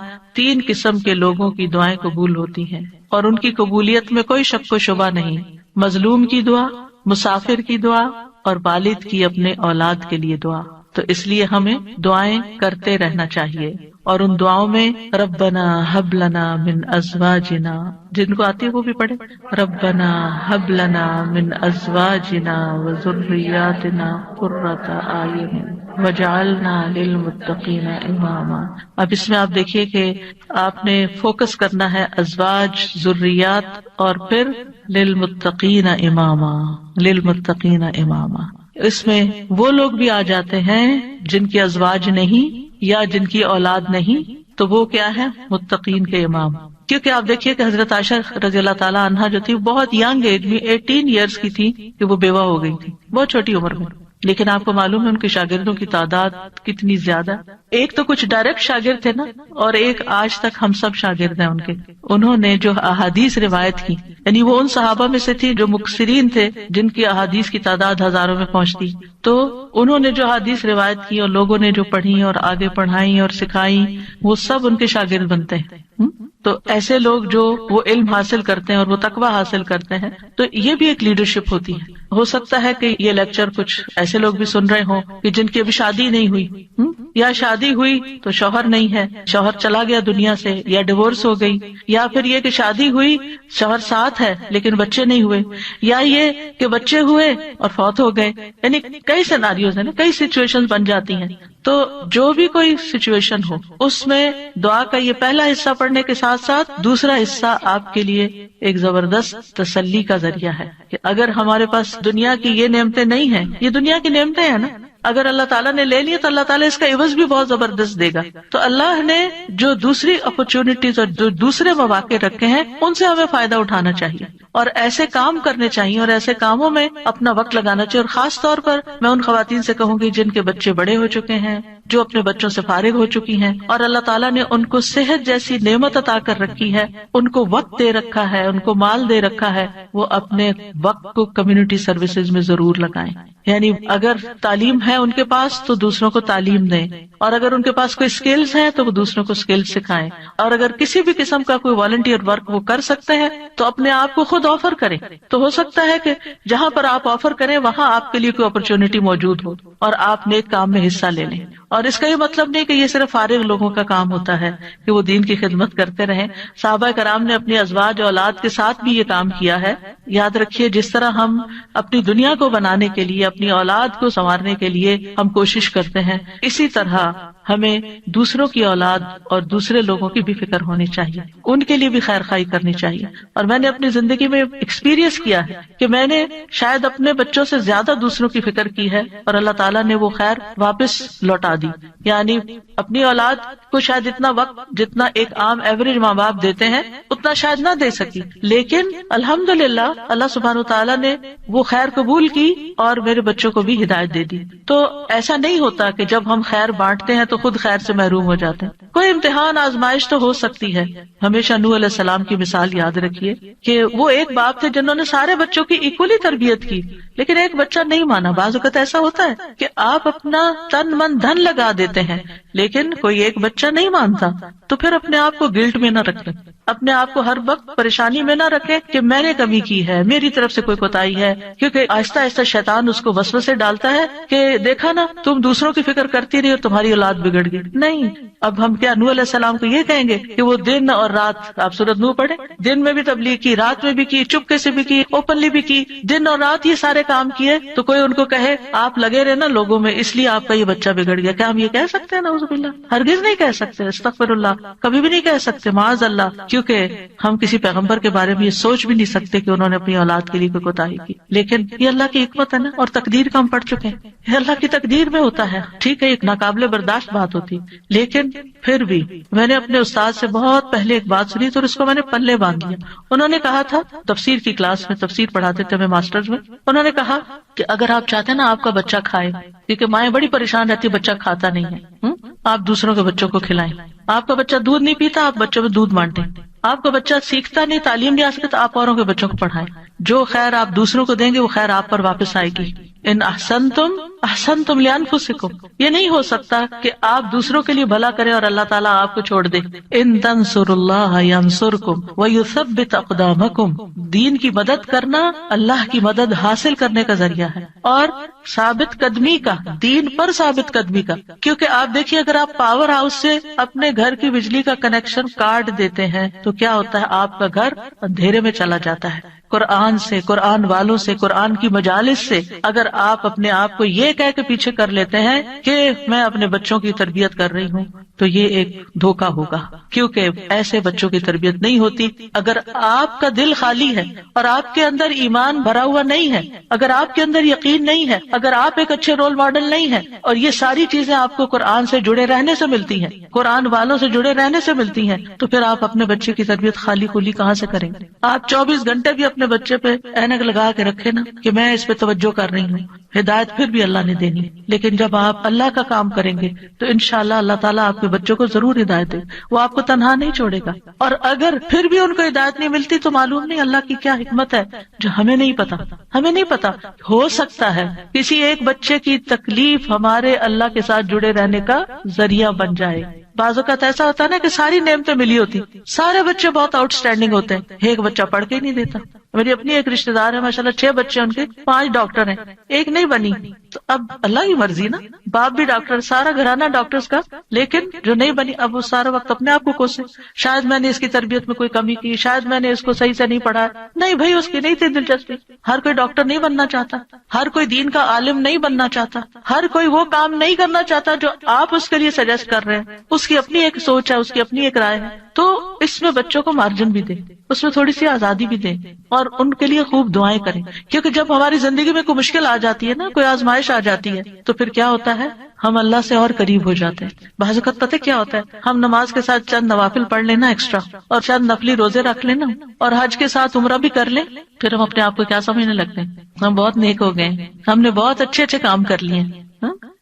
3 قسم کے لوگوں کی دعائیں قبول ہوتی ہیں اور ان کی قبولیت میں کوئی شک و شبہ نہیں: مظلوم کی دعا، مسافر کی دعا، اور والد کی اپنے اولاد کے لیے دعا۔ تو اس لیے ہمیں دعائیں کرتے رہنا چاہیے، اور ان دعاؤں میں ربنا ہب لنا من ازواجنا، جن کو آتی ہے وہ بھی پڑھے، ربنا ہب لنا من ازواجنا وذریاتنا قرۃ اعین وجعلنا للمتقین اماما۔ اب اس میں آپ دیکھیے کہ آپ نے فوکس کرنا ہے ازواج، ذریات، اور پھر للمتقین اماما، للمتقین اماما۔ اس میں وہ لوگ بھی آ جاتے ہیں جن کی ازواج نہیں یا جن کی اولاد نہیں، تو وہ کیا ہے؟ متقین کے امام۔ کیونکہ آپ دیکھیے کہ حضرت عائشہ رضی اللہ تعالیٰ عنہا جو تھی بہت ینگ ایج میں 18 ایئرس کی تھی کہ وہ بیوہ ہو گئی تھی، بہت چھوٹی عمر میں، لیکن آپ کو معلوم ہے ان کے شاگردوں کی تعداد کتنی زیادہ۔ ایک تو کچھ ڈائریکٹ شاگرد تھے نا، اور ایک آج تک ہم سب شاگرد ہیں ان کے۔ انہوں نے جو احادیث روایت کی، یعنی وہ ان صحابہ میں سے تھی جو مکثرین تھے، جن کی احادیث کی تعداد ہزاروں میں پہنچتی، تو انہوں نے جو احادیث روایت کی اور لوگوں نے جو پڑھی اور آگے پڑھائی اور سکھائی، وہ سب ان کے شاگرد بنتے ہیں۔ تو ایسے لوگ جو وہ علم حاصل کرتے ہیں اور وہ تقویٰ حاصل کرتے ہیں، تو یہ بھی ایک لیڈرشپ ہوتی ہے۔ ہو سکتا ہے کہ یہ لیکچر کچھ ایسے لوگ بھی سن رہے ہوں کہ جن کی ابھی شادی نہیں ہوئی، یا شادی ہوئی تو شوہر نہیں ہے، شوہر چلا گیا دنیا سے، یا ڈیورس ہو گئی، یا پھر یہ کہ شادی ہوئی شوہر ساتھ ہے لیکن بچے نہیں ہوئے، یا یہ کہ بچے ہوئے اور فوت ہو گئے، یعنی کئی سیناریوز ہیں نا، کئی سچویشن بن جاتی ہیں۔ تو جو بھی کوئی سچویشن ہو، اس میں دعا کا یہ پہلا حصہ پڑھنے کے ساتھ ساتھ دوسرا حصہ آپ کے لیے ایک زبردست تسلی کا ذریعہ ہے کہ اگر ہمارے پاس دنیا کی یہ نعمتیں نہیں ہیں، یہ دنیا کی نعمتیں ہیں نا، اگر اللہ تعالیٰ نے لے لی تو اللہ تعالیٰ اس کا عوض بھی بہت زبردست دے گا۔ تو اللہ نے جو دوسری اپرچونٹیز اور جو دوسرے مواقع رکھے ہیں، ان سے ہمیں فائدہ اٹھانا چاہیے اور ایسے کام کرنے چاہیے اور ایسے کاموں میں اپنا وقت لگانا چاہیے۔ اور خاص طور پر میں ان خواتین سے کہوں گی جن کے بچے بڑے ہو چکے ہیں، جو اپنے بچوں سے فارغ ہو چکی ہیں، اور اللہ تعالیٰ نے ان کو صحت جیسی نعمت عطا کر رکھی ہے، ان کو وقت دے رکھا ہے، ان کو مال دے رکھا ہے، وہ اپنے وقت کو کمیونٹی سروسز میں ضرور لگائیں۔ یعنی اگر تعلیم ہے ان کے پاس تو دوسروں کو تعلیم دیں، اور اگر ان کے پاس کوئی سکلز ہیں تو وہ دوسروں کو سکلز سکھائیں، اور اگر کسی بھی قسم کا کوئی والنٹیئر ورک وہ کر سکتے ہیں تو اپنے آپ کو خود آفر کریں۔ تو ہو سکتا ہے کہ جہاں پر آپ آفر کریں وہاں آپ کے لیے کوئی اپرچونٹی موجود ہو اور آپ نیک کام میں حصہ لے لیں۔ اور اس کا یہ مطلب نہیں کہ یہ صرف فارغ لوگوں کا کام ہوتا ہے کہ وہ دین کی خدمت کرتے رہیں. صحابہ کرام نے اپنی ازواج اور اولاد کے ساتھ بھی یہ کام کیا ہے. یاد رکھیے جس طرح ہم اپنی دنیا کو بنانے کے لیے، اپنی اولاد کو سنوارنے کے لیے ہم کوشش کرتے ہیں، اسی طرح ہمیں دوسروں کی اولاد اور دوسرے لوگوں کی بھی فکر ہونی چاہیے، ان کے لیے بھی خیر خواہی کرنی چاہیے. اور میں نے اپنی زندگی میں ایکسپیرینس کیا ہے کہ میں نے شاید اپنے بچوں سے زیادہ دوسروں کی فکر کی ہے اور اللہ تعالیٰ نے وہ خیر واپس لوٹا دی. یعنی اپنی اولاد کو شاید اتنا وقت جتنا ایک عام ایوریج ماں باپ دیتے ہیں اتنا شاید نہ دے سکی، لیکن الحمدللہ اللہ سبحانہ وتعالیٰ نے وہ خیر قبول کی اور میرے بچوں کو بھی ہدایت دے دی. تو ایسا نہیں ہوتا کہ جب ہم خیر بانٹتے ہیں تو خود خیر سے محروم ہو جاتے ہیں. کوئی امتحان آزمائش تو ہو سکتی ہے. ہمیشہ نوح علیہ السلام کی مثال یاد رکھیے کہ وہ ایک باپ تھے جنہوں نے سارے بچوں کی ایکولی تربیت کی، لیکن ایک بچہ نہیں مانا. بعض اوقات ایسا ہوتا ہے کہ آپ اپنا تن من دھن لگا دیتے ہیں لیکن کوئی ایک بچہ نہیں مانتا، تو پھر اپنے آپ کو گلٹ میں نہ رکھیں، اپنے آپ کو ہر وقت پریشانی میں نہ رکھیں کہ میں نے کمی کی ہے، میری طرف سے کوئی کوتاہی ہے. کیونکہ آہستہ آہستہ شیطان اس کو وسوسے ڈالتا ہے کہ دیکھا نا تم دوسروں کی فکر کرتی رہی اور تمہاری اولاد بگڑ گئی. نہیں، اب ہم کیا نوح علیہ السلام کو یہ کہیں گے کہ وہ دن اور رات، آپ سورۃ نوح پڑھیں، دن میں بھی تبلیغ کی، رات میں بھی کی، چپکے سے بھی کی، اوپنلی بھی کی، دن اور رات یہ سارے کام کیے، تو کوئی ان کو کہے آپ لگے رہے نا لوگوں میں اس لیے آپ کا یہ بچہ بگڑ گیا؟ کیا ہم یہ کہہ سکتے ہیں؟ نعوذ باللہ، ہرگز نہیں کہہ سکتے. استغفر اللہ، کبھی بھی نہیں کہہ سکتے، معاذ اللہ. کیونکہ ہم کسی پیغمبر کے بارے میں یہ سوچ بھی نہیں سکتے کہ انہوں نے اپنی اولاد کے لیے کوئی کوتاہی کی. لیکن یہ اللہ کی حکمت ہے نا، اور تقدیر کا ہم پڑھ چکے ہیں، یہ اللہ کی تقدیر میں ہوتا ہے. ٹھیک ہے، ایک ناقابل برداشت بات ہوتی، لیکن پھر بھی میں نے اپنے استاد سے بہت پہلے ایک بات سنی تو اس کو میں نے پلے باندھ لیا. انہوں نے کہا تھا، تفسیر کی کلاس میں تفسیر پڑھاتے تھے میں ماسٹرز میں، انہوں نے کہا کہ اگر آپ چاہتے ہیں نا آپ کا بچہ کھائے، کیونکہ مائیں بڑی پریشان رہتی بچہ کھاتا نہیں ہے، آپ دوسروں کے بچوں کو کھلائیں. آپ کا بچہ دودھ نہیں پیتا، آپ بچوں میں دودھ بانٹیں. آپ کا بچہ سیکھتا نہیں، تعلیم نہیں آ سکتا، آپ اوروں کے بچوں کو پڑھائیں. جو خیر آپ دوسروں کو دیں گے وہ خیر آپ پر واپس آئے گی. ان احسنتم احسنتم لانفسکم، یہ نہیں ہو سکتا کہ آپ دوسروں کے لیے بھلا کریں اور اللہ تعالیٰ آپ کو چھوڑ دے. ان تنصروا اللہ ینصرکم ویثبت اقدامکم، دین کی مدد کرنا اللہ کی مدد حاصل کرنے کا ذریعہ ہے، اور ثابت قدمی کا، دین پر ثابت قدمی کا. کیونکہ آپ دیکھیے اگر آپ پاور ہاؤس سے اپنے گھر کی بجلی کا کنیکشن کاٹ دیتے ہیں تو کیا ہوتا ہے؟ آپ کا گھر اندھیرے میں چلا جاتا ہے. قرآن سے، قرآن والوں سے، قرآن کی مجالس سے اگر آپ اپنے آپ کو یہ کہہ کے پیچھے کر لیتے ہیں کہ میں اپنے بچوں کی تربیت کر رہی ہوں، تو یہ ایک دھوکا ہوگا. کیونکہ ایسے بچوں کی تربیت نہیں ہوتی. اگر آپ کا دل خالی ہے اور آپ کے اندر ایمان بھرا ہوا نہیں ہے، اگر آپ کے اندر یقین نہیں ہے، اگر آپ ایک اچھے رول ماڈل نہیں ہے، اور یہ ساری چیزیں آپ کو قرآن سے جڑے رہنے سے ملتی ہیں، قرآن والوں سے جڑے رہنے سے ملتی ہیں، تو پھر آپ اپنے بچے کی تربیت خالی خولی کہاں سے کریں گے؟ آپ 24 گھنٹے بھی اپنے بچے پہ اینک لگا کے رکھے نا کہ میں اس پہ توجہ کر رہی ہوں، ہدایت پھر بھی اللہ نے دینی. لیکن جب آپ اللہ کا کام کریں گے تو انشاءاللہ اللہ تعالیٰ آپ کے بچوں کو ضرور ہدایت دے، وہ آپ کو تنہا نہیں چھوڑے گا. اور اگر پھر بھی ان کو ہدایت نہیں ملتی تو معلوم نہیں اللہ کی کیا حکمت ہے جو ہمیں نہیں پتا. ہمیں نہیں پتا، ہو سکتا ہے کسی ایک بچے کی تکلیف ہمارے اللہ کے ساتھ جڑے رہنے کا ذریعہ بن جائے. بعض اوقات ایسا ہوتا ہے نا کہ ساری نعمتیں ملی ہوتی، سارے بچے بہت آؤٹ اسٹینڈنگ ہوتے ہیں، ایک بچہ پڑھ کے ہی نہیں دیتا. میری اپنی ایک رشتے دار ہے، ماشاءاللہ 6 بچے ان کے، 5 ڈاکٹر ہیں، ایک نہیں بنی. تو اب اللہ کی مرضی نا، باپ بھی ڈاکٹر، سارا گھرانہ ڈاکٹرز کا، لیکن جو نہیں بنی اب وہ سارا وقت اپنے آپ کو کوسے، شاید میں نے اس کی تربیت میں کوئی کمی کی، شاید میں نے اس کو صحیح سے نہیں پڑھایا. نہیں بھائی، اس کی نہیں تھی دلچسپی. ہر کوئی ڈاکٹر نہیں بننا چاہتا، ہر کوئی دین کا عالم نہیں بننا چاہتا، ہر کوئی وہ کام نہیں کرنا چاہتا جو آپ اس کے لیے سجیسٹ کر رہے ہیں. اس کی اپنی ایک سوچ ہے، اس کی اپنی ایک رائے ہے. تو اس میں بچوں کو مارجن بھی دیں، اس میں تھوڑی سی آزادی بھی دیں، اور ان کے لیے خوب دعائیں کریں. کیونکہ جب ہماری زندگی میں کوئی مشکل آ جاتی ہے نا، کوئی آزمائش آ جاتی ہے، تو پھر کیا ہوتا ہے؟ ہم اللہ سے اور قریب ہو جاتے ہیں. بعض اوقات پتہ کیا ہوتا ہے؟ ہم نماز کے ساتھ چند نوافل پڑھ لینا ایکسٹرا، اور چند نفلی روزے رکھ لینا، اور حج کے ساتھ عمرہ بھی کر لیں، پھر ہم اپنے آپ کو کیا سمجھنے لگتے ہیں؟ ہم بہت نیک ہو گئے، ہم نے بہت اچھے اچھے کام کر لیے.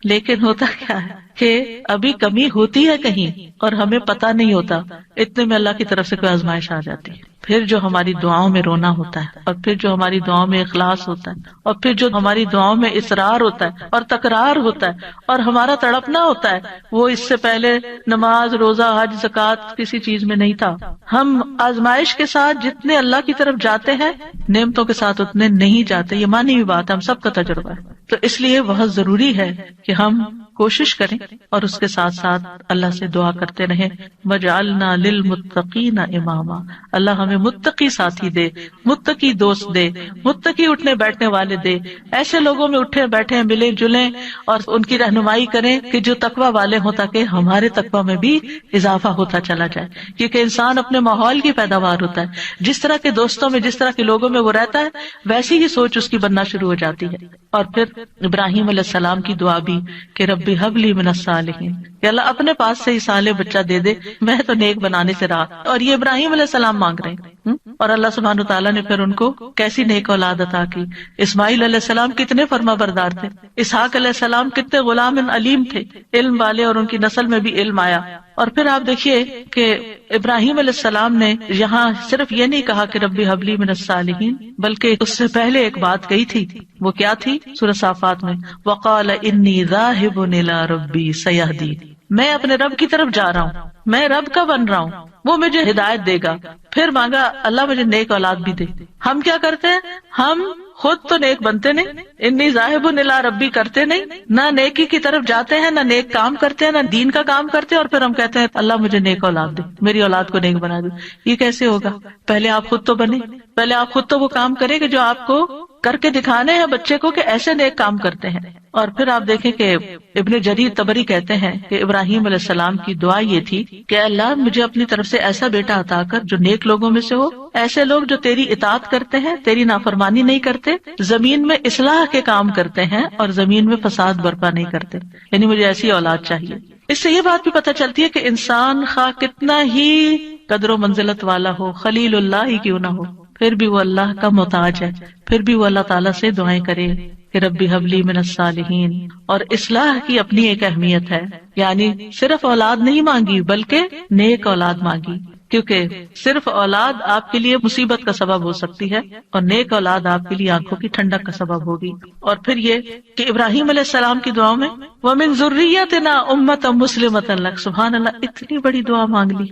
لیکن ہوتا کیا ہے کہ ابھی کمی ہوتی ہے کہیں اور ہمیں پتہ نہیں ہوتا. اتنے میں اللہ کی طرف سے کوئی آزمائش آ جاتی ہے. پھر جو ہماری دعاؤں میں رونا ہوتا ہے، اور پھر جو ہماری دعاؤں میں اخلاص ہوتا ہے، اور پھر جو ہماری دعاؤں میں اصرار ہوتا ہے اور تکرار ہوتا ہے اور ہمارا تڑپنا ہوتا ہے، وہ اس سے پہلے نماز، روزہ، حج، زکوٰۃ کسی چیز میں نہیں تھا. ہم آزمائش کے ساتھ جتنے اللہ کی طرف جاتے ہیں، نعمتوں کے ساتھ اتنے نہیں جاتے. یہ مانی ہوئی بات ہے، ہم سب کا تجربہ ہے. تو اس لیے بہت ضروری ہے کہ ہم کوشش کریں اور اس کے ساتھ ساتھ اللہ سے دعا کرتے رہیں، وجعلنا للمتقین اماما، اللہ ہمیں متقی ساتھی دے، متقی دوست دے، متقی اٹھنے بیٹھنے والے دے، ایسے لوگوں میں اٹھے بیٹھے ملیں جلیں اور ان کی رہنمائی کریں کہ جو تقوی والے ہوں، تاکہ ہمارے تقوی میں بھی اضافہ ہوتا چلا جائے، کیونکہ انسان اپنے ماحول کی پیداوار ہوتا ہے، جس طرح کے دوستوں میں، جس طرح کے لوگوں میں وہ رہتا ہے، ویسی ہی سوچ اس کی بننا شروع ہو جاتی ہے۔ اور پھر ابراہیم علیہ السلام کی دعا بھی کہ رب ہب لی من الصالحین، کہ اللہ اپنے پاس سے ہی صالح بچہ دے دے، میں تو نیک بنانے سے رہا۔ اور یہ ابراہیم علیہ السلام مانگ رہے ہیں، اور اللہ سبحانہ وتعالیٰ نے پھر ان کو کیسی نیک اولاد عطا کی۔ اسماعیل علیہ السلام کتنے فرما بردار تھے، اسحاق علیہ السلام کتنے غلام علیم تھے، علم والے، اور ان کی نسل میں بھی علم آیا۔ اور پھر آپ دیکھیے کہ ابراہیم علیہ السلام نے یہاں صرف یہ نہیں کہا کہ رب ہب لی من الصالحین، بلکہ اس سے پہلے ایک بات کہی تھی، وہ کیا تھی؟ سورہ صافات میں وقال انی ذاہب الی ربی سیہدین، میں اپنے رب کی طرف جا رہا ہوں، میں رب کا بن رہا ہوں، وہ مجھے ہدایت دے گا۔ پھر مانگا اللہ مجھے نیک اولاد بھی دے۔ ہم کیا کرتے ہیں؟ ہم خود تو نیک بنتے نہیں، انی ذاہب الی ربی کرتے نہیں، نہ نیکی کی طرف جاتے ہیں، نہ نیک کام کرتے ہیں، نہ دین کا کام کرتے ہیں، اور پھر ہم کہتے ہیں اللہ مجھے نیک اولاد دے، میری اولاد کو نیک بنا دے۔ یہ کیسے ہوگا؟ پہلے آپ خود تو بنے، پہلے آپ خود تو وہ کام کریں کہ جو آپ کو کر کے دکھانے ہیں بچے کو کہ ایسے نیک کام کرتے ہیں۔ اور پھر آپ دیکھیں کہ ابن جریر طبری کہتے ہیں کہ ابراہیم علیہ السلام کی دعا یہ تھی کہ اللہ مجھے اپنی طرف سے ایسا بیٹا عطا کر جو نیک لوگوں میں سے ہو، ایسے لوگ جو تیری اطاعت کرتے ہیں، تیری نافرمانی نہیں کرتے، زمین میں اصلاح کے کام کرتے ہیں اور زمین میں فساد برپا نہیں کرتے، یعنی مجھے ایسی اولاد چاہیے۔ اس سے یہ بات بھی پتہ چلتی ہے کہ انسان خواہ کتنا ہی قدر و منزلت والا ہو، خلیل اللہ ہی کیوں نہ ہو، پھر بھی وہ اللہ کا محتاج ہے، پھر بھی وہ اللہ تعالیٰ سے دعائیں کرے کہ ربی حب لی من الصالحین۔ اور اصلاح کی اپنی ایک اہمیت ہے، یعنی صرف اولاد نہیں مانگی بلکہ نیک اولاد مانگی، کیونکہ صرف اولاد آپ کے لیے مصیبت کا سبب ہو سکتی ہے، اور نیک اولاد آپ کے لیے آنکھوں کی ٹھنڈک کا سبب ہوگی۔ اور پھر یہ کہ ابراہیم علیہ السلام کی دعاؤں میں وَمِن ذُرِّيَّتِنَا أُمَّةً مُسْلِمَةً لَكَ، سبحان اللہ، اتنی بڑی دعا مانگ لی،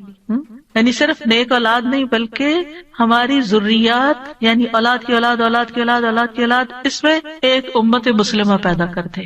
یعنی صرف نیک اولاد نہیں بلکہ ہماری ذریات، یعنی اولاد کی اولاد، اولاد کی اولاد، اولاد کی اولاد، اس میں ایک امت مسلمہ پیدا کرتے۔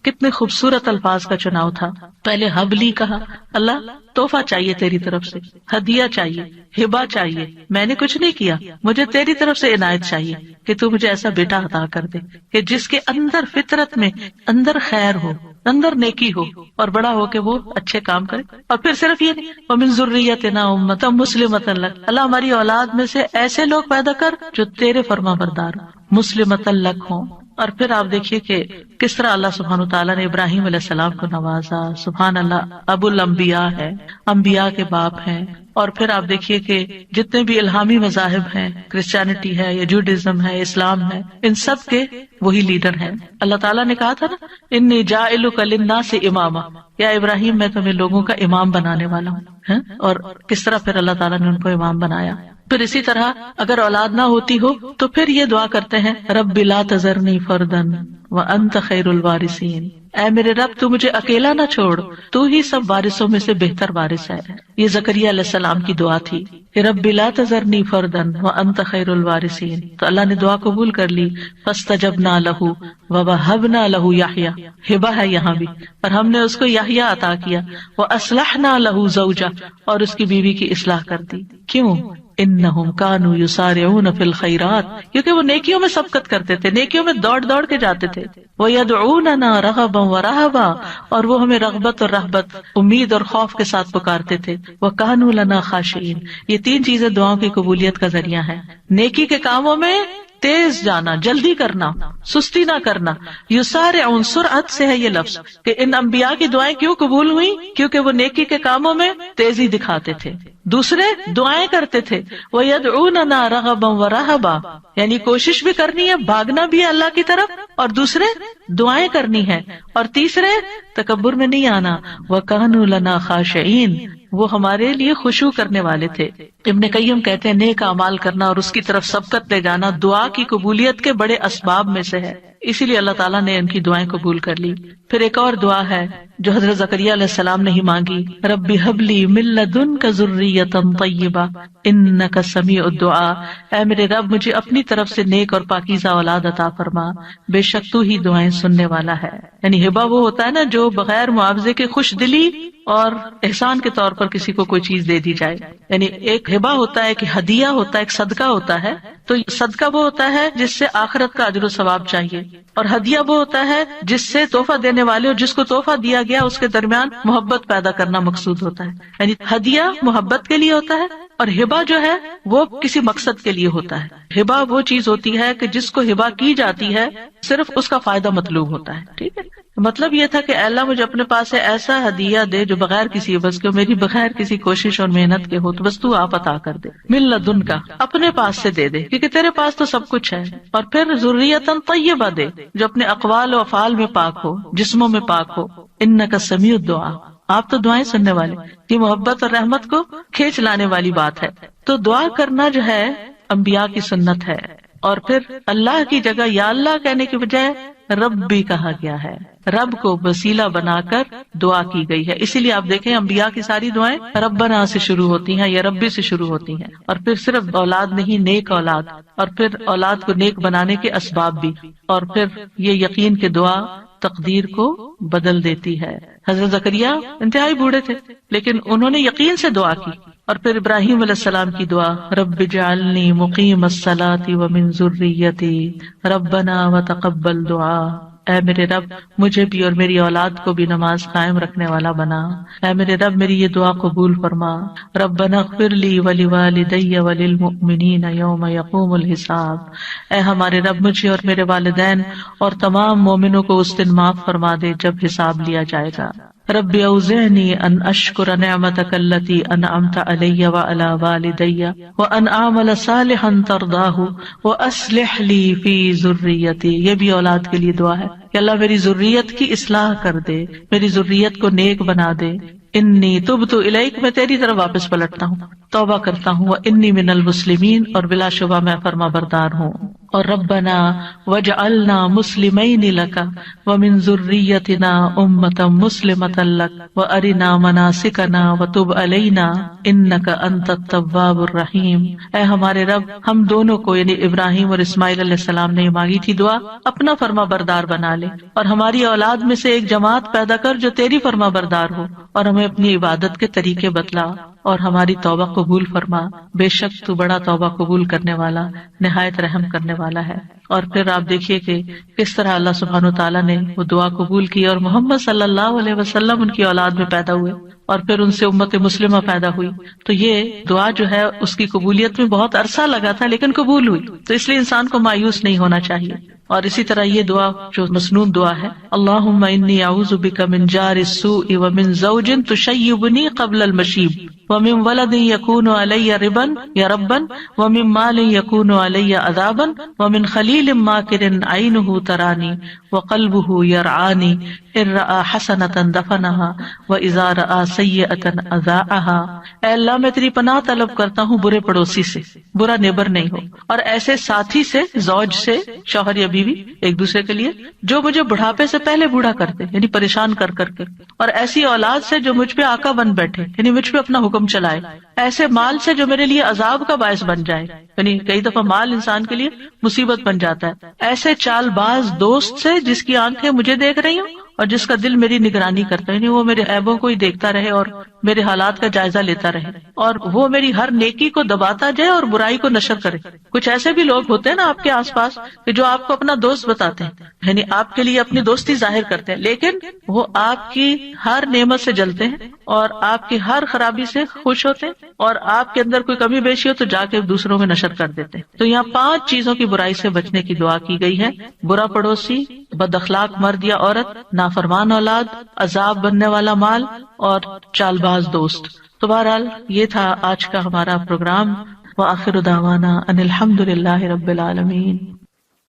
کتنے خوبصورت الفاظ کا چناؤ تھا۔ پہلے حبلی کہا، اللہ تحفہ چاہیے تیری طرف سے، ہدیہ چاہیے، ہبہ چاہیے، میں نے کچھ نہیں کیا، مجھے تیری طرف سے عنایت چاہیے کہ تو مجھے ایسا بیٹا عطا کر دے کہ جس کے اندر فطرت میں اندر خیر ہو، اندر نیکی ہو، اور بڑا ہو کے وہ اچھے کام کرے۔ اور پھر صرف یہ نہیں، وَمِن ذُرِّيَّتِنَا أُمَّةً مُسْلِمَةً لَكَ، اللہ ہماری اولاد میں سے ایسے لوگ پیدا کر جو تیرے فرما بردار ہوں، مُسْلِمَةً لَكَ ہوں۔ اور پھر آپ دیکھیے کہ کس طرح اللہ سبحانہ تعالیٰ نے ابراہیم علیہ السلام کو نوازا۔ سبحان اللہ، ابو الانبیاء ہے، انبیاء کے باپ ہیں۔ اور پھر آپ دیکھیے کہ جتنے بھی الہامی مذاہب ہیں، کرسچینٹی ہے یا جوڈازم ہے، اسلام ہے، ان سب کے وہی لیڈر ہیں۔ اللہ تعالیٰ نے کہا تھا نا، انی جاعلک للناس اماما، یا ابراہیم میں تمہیں لوگوں کا امام بنانے والا ہوں۔ اور کس طرح پھر اللہ تعالیٰ نے ان کو امام بنایا۔ پھر اسی طرح اگر اولاد نہ ہوتی ہو تو پھر یہ دعا کرتے ہیں، رب لا تذرنی فردن وانت خیر الوارثین، اے میرے رب تو مجھے اکیلا نہ چھوڑ، تو ہی سب وارثوں میں سے بہتر وارث ہے۔ یہ زکریا علیہ السلام کی دعا تھی کہ رب لا تذرنی فردن وانت خیر الوارثین، تو اللہ نے دعا قبول کر لی۔ فاستجبنا لہ ووہبنا لہ یحییٰ، ہبہ ہے یہاں بھی، اور ہم نے اس کو یحییٰ عطا کیا۔ واصلحنا لہ زوجہ، اور اس کی بیوی کی اصلاح کر دی۔ کیوں؟ انہم کانوا یسارعون فی الخیرات، کیونکہ وہ نیکیوں میں سبقت کرتے تھے، نیکیوں میں دوڑ دوڑ کے جاتے تھے۔ ویدعوننا رغبا ورہبا، اور وہ ہمیں رغبت اور رہبت، امید اور خوف کے ساتھ پکارتے تھے۔ وکانوا لنا خاشعین، یہ تین چیزیں دعاؤں کی قبولیت کا ذریعہ ہیں۔ نیکی کے کاموں میں تیز جانا، جلدی کرنا، سستی نہ کرنا۔ یسارعون، سرعت سے ہے یہ لفظ، کہ ان انبیاء کی دعائیں کیوں قبول ہوئی؟ کیونکہ وہ نیکی کے کاموں میں تیزی دکھاتے تھے، دوسرے دعائیں کرتے تھے۔ وَيَدْعُونَنَا رَغَبًا وَرَهَبًا، یعنی کوشش بھی کرنی ہے، بھاگنا بھی ہے اللہ کی طرف، اور دوسرے دعائیں کرنی ہے، اور تیسرے تکبر میں نہیں آنا۔ وَكَانُوا لَنَا خَاشِعِينَ، وہ ہمارے لیے خشوع کرنے والے تھے۔ ابن قیم کہتے ہیں نیک اعمال کرنا اور اس کی طرف سبقت لے جانا دعا کی قبولیت کے بڑے اسباب میں سے ہے۔ اسی لیے اللہ تعالیٰ نے ان کی دعائیں قبول کر لی. پھر ایک اور دعا ہے جو حضرت زکریا علیہ السلام نے ہی مانگی، رب ہب لی من لدنک ذریۃ طیبہ انک سمیع الدعاء، اے میرے رب مجھے اپنی طرف سے نیک اور پاکیزہ اولاد عطا فرما، بے شک تو ہی دعائیں سننے والا ہے. یعنی ہبہ وہ ہوتا ہے نا جو بغیر معاوضے کے خوش دلی اور احسان کے طور پر کسی کو کوئی چیز دے دی جائے. یعنی ایک ہبہ ہوتا ہے کہ ہدیہ ہوتا ہے، ایک صدقہ ہوتا ہے. تو صدقہ وہ ہوتا ہے جس سے آخرت کا اجر و ثواب چاہیے، اور ہدیہ وہ ہوتا ہے جس سے تحفہ دینے والے اور جس کو تحفہ دیا گیا اس کے درمیان محبت پیدا کرنا مقصود ہوتا ہے. یعنی ہدیہ محبت کے لیے ہوتا ہے اور ہبہ جو ہے وہ کسی مقصد کے لیے ہوتا ہے. ہبہ وہ چیز ہوتی ہے کہ جس کو ہبہ کی جاتی ہے صرف اس کا فائدہ مطلوب ہوتا ہے. ٹھیک ہے، مطلب یہ تھا کہ اے اللہ مجھے اپنے پاس سے ایسا ہدیہ دے جو بغیر کسی عوض کے، میری بغیر کسی کوشش اور محنت کے ہو، تو بس تو آپ عطا کر دے. من لدن کا، اپنے پاس سے دے دے، کیونکہ تیرے پاس تو سب کچھ ہے. اور پھر ذریۃ طیبہ دے جو اپنے اقوال و افعال میں پاک ہو، جسموں میں پاک ہو. انک سمیع الدعاء، آپ تو دعائیں سننے والے. یہ محبت اور رحمت کو کھینچ لانے والی بات ہے. تو دعا کرنا جو ہے انبیاء کی سنت ہے. اور پھر اللہ کی جگہ یا اللہ کہنے کی بجائے رب بھی کہا گیا ہے، رب کو وسیلہ بنا کر دعا کی گئی ہے. اسی لیے آپ دیکھیں انبیاء کی ساری دعائیں ربنا سے شروع ہوتی ہیں یا ربی سے شروع ہوتی ہیں. اور پھر صرف اولاد نہیں، نیک اولاد، اور پھر اولاد کو نیک بنانے کے اسباب بھی. اور پھر یہ یقین کہ دعا تقدیر کو بدل دیتی ہے. حضرت زکریا انتہائی بوڑھے تھے لیکن انہوں نے یقین سے دعا کی. اور پھر ابراہیم علیہ السلام کی دعا، رب اجعلنی مقیم الصلاۃ ومن ذریتی ربنا وتقبل دعا، اے میرے رب مجھے بھی اور میری اولاد کو بھی نماز قائم رکھنے والا بنا. اے میرے رب میری یہ دعا قبول فرما. ربنا اغفر لی ولوالدی وللمؤمنین یوم یقوم الحساب، اے ہمارے رب مجھے اور میرے والدین اور تمام مومنوں کو اس دن معاف فرما دے جب حساب لیا جائے گا. رب اوزعنی ان اشکر نعمتک التی انعمت علی وعلی والدی وان اعمل صالحا ترضاہ واصلح لی فی ذریتی. یہ بھی اولاد کے لیے دعا ہے کہ اللہ میری ذریت کی اصلاح کر دے، میری ذریت کو نیک بنا دے. انی تبت الیک، میں تیری طرف واپس پلٹتا ہوں، توبہ کرتا ہوں. وانی من المسلمین، اور بلا شبہ میں فرما بردار ہوں. اور ربنا واجعلنا مسلمین لک ومن ذریتنا امة مسلمة لک وارنا مناسکنا وتب علینا انک انت التواب الرحیم. اے ہمارے رب ہم دونوں کو، یعنی ابراہیم اور اسماعیل علیہ السلام نے مانگی تھی دعا، اپنا فرما بردار بنا لے اور ہماری اولاد میں سے ایک جماعت پیدا کر جو تیری فرما بردار ہو، اور ہمیں اپنی عبادت کے طریقے بتلا اور ہماری توبہ قبول فرما. بے شک تو بڑا توبہ قبول کرنے والا، نہایت رحم کرنے والا ہے. اور پھر آپ دیکھیے کہ کس طرح اللہ سبحانہ وتعالیٰ نے وہ دعا قبول کی اور محمد صلی اللہ علیہ وسلم ان کی اولاد میں پیدا ہوئے اور پھر ان سے امت مسلمہ پیدا ہوئی. تو یہ دعا جو ہے اس کی قبولیت میں بہت عرصہ لگا تھا لیکن قبول ہوئی. تو اس لیے انسان کو مایوس نہیں ہونا چاہیے. اور اسی طرح یہ دعا جو مسنون دعا ہے، اللہم انی اعوذ بک من جار السوء ومن زوج تشیبنی قبل المشیب ومن ولد یکون علی ربا یا ربا ومن مال یکون علی عذابا ومن خلیل ماکر عینہ ترانی وقلبہ یرعانی ان رأى حسنة دفنها واذا رأى سیئة اذاعها. اے اللہ میں تیری پناہ طلب کرتا ہوں برے پڑوسی سے، برا نیبر نہیں ہو، اور ایسے ساتھی سے، زوج سے، شوہر یا بیوی ایک دوسرے کے لیے، جو مجھے بڑھاپے سے پہلے بوڑھا کرتے یعنی پریشان کر کے، اور ایسی اولاد سے جو مجھ پہ آقا بن بیٹھے یعنی مجھ پہ اپنا حکم چلائے، ایسے مال سے جو میرے لیے عذاب کا باعث بن جائے، یعنی کئی دفعہ مال انسان کے لیے مصیبت بن جاتا ہے، ایسے چال باز دوست سے جس کی آنکھیں مجھے دیکھ رہی ہوں اور جس کا دل میری نگرانی کرتا ہے، یعنی وہ میرے عیبوں کو ہی دیکھتا رہے اور میرے حالات کا جائزہ لیتا رہے، اور وہ میری ہر نیکی کو دباتا جائے اور برائی کو نشر کرے. کچھ ایسے بھی لوگ ہوتے ہیں نا آپ کے آس پاس کہ جو آپ کو اپنا دوست بتاتے ہیں، یعنی آپ کے لیے اپنی دوستی ظاہر کرتے ہیں، لیکن وہ آپ کی ہر نعمت سے جلتے ہیں اور آپ کی ہر خرابی سے خوش ہوتے ہیں، اور آپ کے اندر کوئی کمی بیشی ہو تو جا کے دوسروں میں نشر کر دیتے ہیں. تو یہاں 5 چیزوں کی برائی سے بچنے کی دعا کی گئی ہے: برا پڑوسی، بد اخلاق مرد یا عورت، نافرمان اولاد، عذاب بننے والا مال، اور چال باز دوست. تو بہرحال یہ تھا آج کا ہمارا پروگرام. وآخر دعوانا ان الحمد للہ رب العالمین.